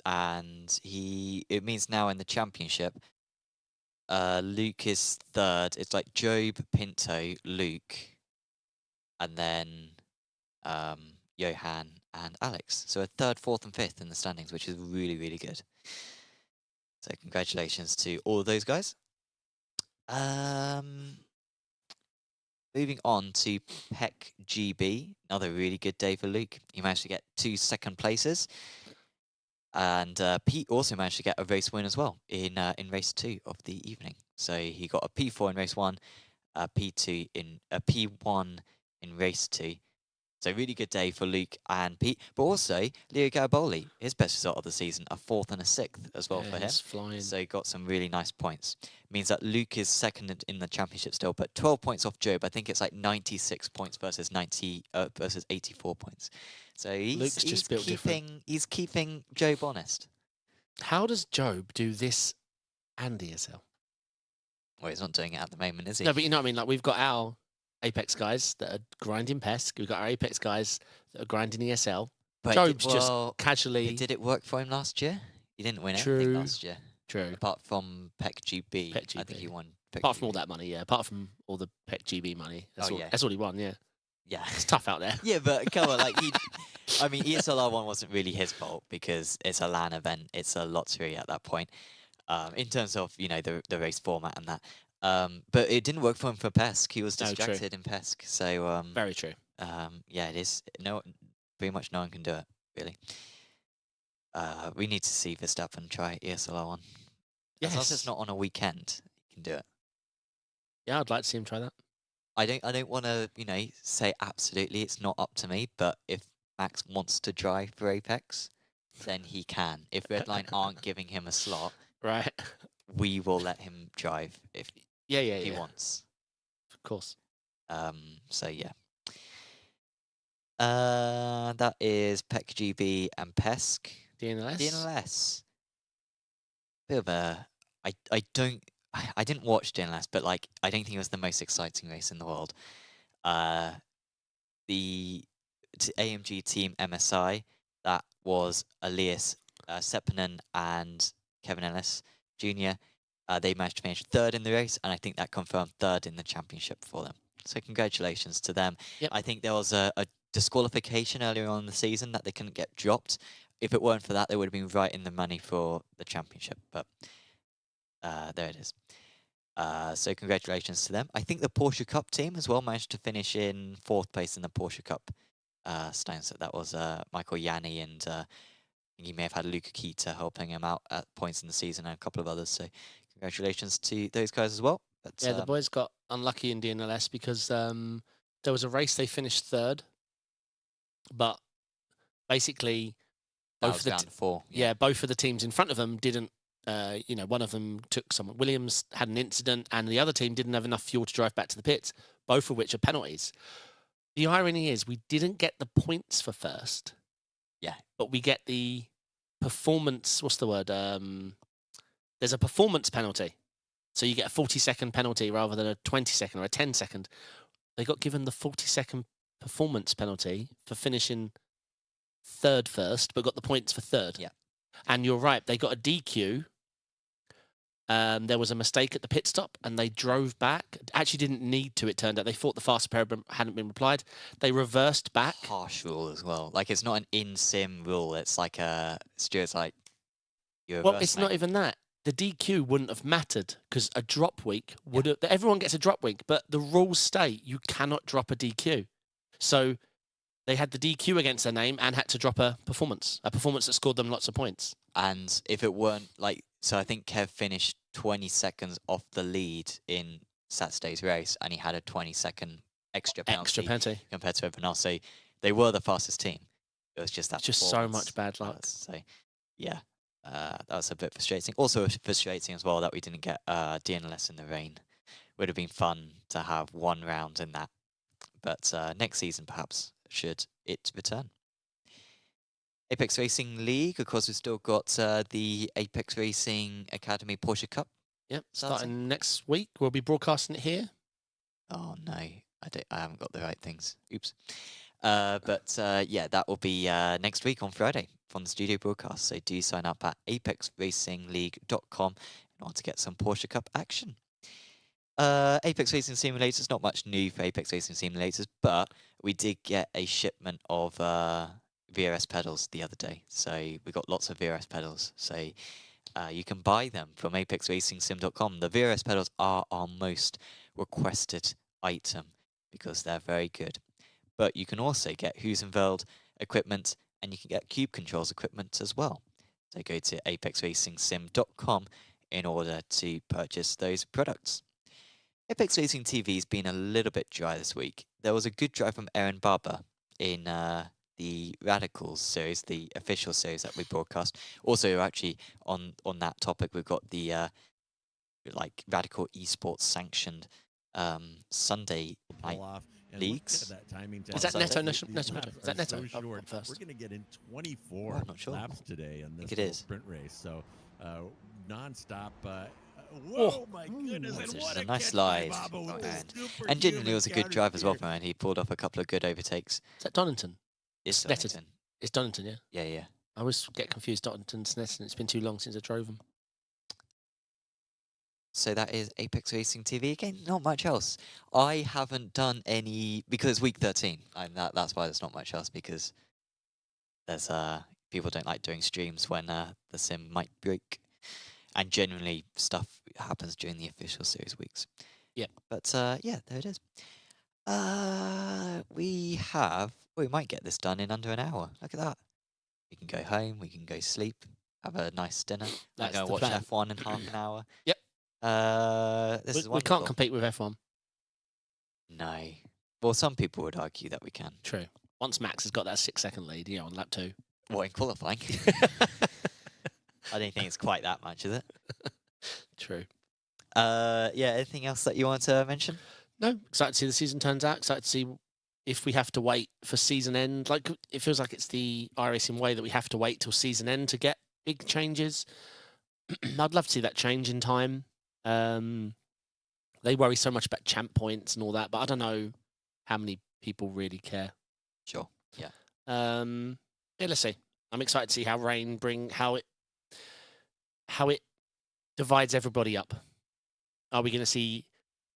And it means now in the championship, Luke is third. It's like Job, Pinto, Luke, and then Johan and Alex. So a third, fourth, and fifth in the standings, which is really, really good. So congratulations to all of those guys. Moving on to PECC GB, another really good day for Luke. He managed to get 2 second places. And Pete also managed to get a race win as well in race 2 of the evening. So he got a P4 in race 1, a P2 in a P1 in race 2. So really good day for Luke and Pete, but also Leo Gariboli, his best result of the season, a 4th and a 6th as well for him. He's flying. So he got some really nice points. Means that Luke is second in the championship still, but 12 points off Job. I think it's like 96 points versus 84 points. So Luke's just built different. he's keeping Job honest. How does Job do this and ESL? Well, he's not doing it at the moment, is he? No, but you know what I mean? Like, we've got our Apex guys that are grinding PESC. We've got our Apex guys that are grinding ESL. But Job's just casually... Did it work for him last year? He didn't win anything True. last year. True. Apart from PECC GB. PECC I think he GB. won PECC Apart from all GB. that money, yeah. Apart from all the PECC GB money. That's, Oh, all, yeah. that's all he won, yeah. Yeah. It's tough out there. Yeah, but come on, like I mean, ESLR one wasn't really his fault because it's a LAN event. It's a lottery at that point. In terms of the race format and that. But it didn't work for him for PESC. He was No, true. distracted in PESC. So Very true. yeah, it is. No, pretty much no one can do it really. We need to see Verstappen try ESLR one. As long as it's Yes. not on a weekend, he can do it. Yeah, I'd like to see him try that. I don't want to, say absolutely it's not up to me, but if Max wants to drive for Apex, then he can. If Redline aren't giving him a slot, Right. we will let him drive if Yeah, yeah, he yeah. wants. Of course. So yeah. That is PECC GB and PESC. DNLS? DNLS. Bit of a I didn't watch DNLS, but like I don't think it was the most exciting race in the world. The AMG team MSI, that was Elias Seppanen and Kevin Ellis Jr. They managed to finish third in the race, and I think that confirmed third in the championship for them. So congratulations to them. Yep. I think there was a disqualification earlier on in the season that they couldn't get dropped. If it weren't for that, they would have been right in the money for the championship. But there it is. So congratulations to them. I think the Porsche Cup team as well managed to finish in 4th place in the Porsche Cup stands. So that was Michael Yanni, and he may have had Luca Kita helping him out at points in the season, and a couple of others. So congratulations to those guys as well. But, Yeah, the boys got unlucky in DNLS because there was a race they finished third, but basically that both was of the down to 4. yeah, both of the teams in front of them didn't. One of them took someone. Williams had an incident, and the other team didn't have enough fuel to drive back to the pits. Both of which are penalties. The irony is we didn't get the points for first. Yeah. But we get the performance. What's the word? There's a performance penalty. So you get a 40-second penalty rather than a 20-second or a 10-second. They got given the 40-second performance penalty for finishing third first, but got the points for third. Yeah. And you're right, they got a DQ There was a mistake at the pit stop, and they drove back. Actually, didn't need to. It turned out they thought the faster pair hadn't been replied. They reversed back. Harsh rule as well. Like, it's not an in-sim rule. It's like Stuart's like, you're Well, reverse, it's mate. not even that. The DQ wouldn't have mattered because a drop week would have. Everyone gets a drop week, but the rules state you cannot drop a DQ. So they had the DQ against their name and had to drop a performance that scored them lots of points. And if it weren't like, so I think Kev finished 20 seconds off the lead in Saturday's race, and he had a 20-second extra penalty compared to everyone else. So they were the fastest team. It was just that. It's just so much bad luck. So yeah, that was a bit frustrating. Also frustrating as well that we didn't get DNLS in the rain. Would have been fun to have one round in that, but next season perhaps should it return. Apex Racing League, of course, we've still got the Apex Racing Academy Porsche Cup. Yep, starting next week. We'll be broadcasting it here. Oh no, I haven't got the right things. Oops. But yeah, that will be next week on Friday from the studio broadcast. So do sign up at apexracingleague.com in order to get some Porsche Cup action. Apex Racing Simulators, not much new for Apex Racing Simulators, but we did get a shipment of VRS pedals the other day. So we got lots of VRS pedals. So you can buy them from apexracingsim.com. The VRS pedals are our most requested item because they're very good. But you can also get Who's Unveiled equipment, and you can get Cube Controls equipment as well. So go to apexracingsim.com in order to purchase those products. Apex Racing TV has been a little bit dry this week. There was a good drive from Erind in the Radicals series, the official series that we broadcast. Also, actually, on that topic, we've got the like Radical esports sanctioned Sunday night leagues. Is that Neto? Is that Neto? First. We're going to get in 24 I'm not sure. laps today on this it is. sprint race. So non-stop. Whoa, my goodness. It's And what a nice slide. And generally, it was a good drive as well for him. He pulled off a couple of good overtakes. Is that Donington? It's Netted. Donington. It's Donington, yeah? Yeah, yeah. I always get confused, Donington, Snetton. It's been too long since I drove them. So that is Apex Racing TV. Again, not much else. I haven't done any, because it's week 13. And that's why there's not much else, because there's people don't like doing streams when the sim might break. And generally, stuff happens during the official series weeks. Yeah. But yeah, there it is. We might get this done in under an hour. Look at that. We can go home, we can go sleep, have a nice dinner. That's go the watch plan. F1 in half an hour. Yep. This is We wonderful. can't compete with F1. No. Well, some people would argue that we can. True. Once Max has got that 6-second lead, on lap 2. What, in qualifying? I don't think it's quite that much, is it? True. Yeah, anything else that you want to mention? No, excited to see the season turns out. Excited to see if we have to wait for season end. Like, it feels like it's the iRacing way that we have to wait till season end to get big changes. I'd love to see that change in time. They worry so much about champ points and all that, but I don't know how many people really care. Sure. Yeah. Yeah, let's see. I'm excited to see how Rain how it divides everybody up. Are we going to see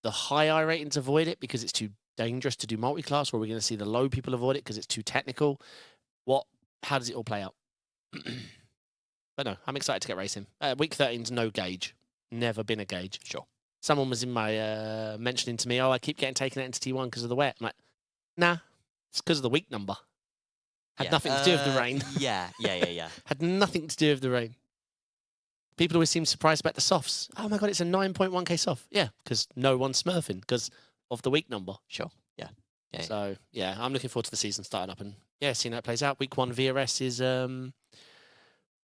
the high I ratings avoid it because it's too dangerous to do multi-class, or are we going to see the low people avoid it because it's too technical? How does it all play out? But no, I'm excited to get racing. Week 13's no gauge. Never been a gauge. Sure. Someone was in my mentioning to me, I keep getting taken out into T1 because of the wet. I'm like, nah, it's because of the week number. Had nothing to do with the rain. Yeah. Had nothing to do with the rain. People always seem surprised about the softs. Oh my God, it's a 9.1k soft. Yeah, because no one's smurfing because of the week number. Sure. Yeah. So, yeah, I'm looking forward to the season starting up and, seeing how it plays out. Week 1 VRS is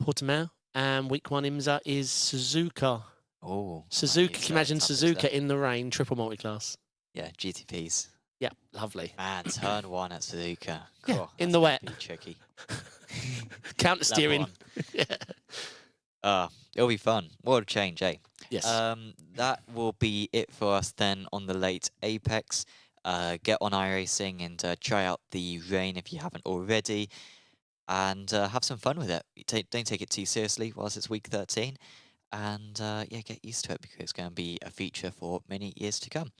Portimao, and week 1 IMSA is Suzuka. Oh. Suzuka, can you imagine Suzuka in the rain, triple multi-class? Yeah, GTPs. Yeah, lovely. Man, turn 1 at Suzuka. Yeah, Cool. in the wet. Tricky. Counter steering. Yeah. It'll be fun. What a change, eh? Yes. That will be it for us then on the late Apex. Get on iRacing and try out the rain if you haven't already, and have some fun with it. Don't take it too seriously whilst it's week 13, and yeah, get used to it because it's going to be a feature for many years to come.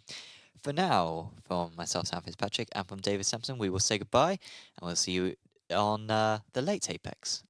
For now, from myself, Sam Fitzpatrick, and from David Sampson, we will say goodbye, and we'll see you on the late Apex.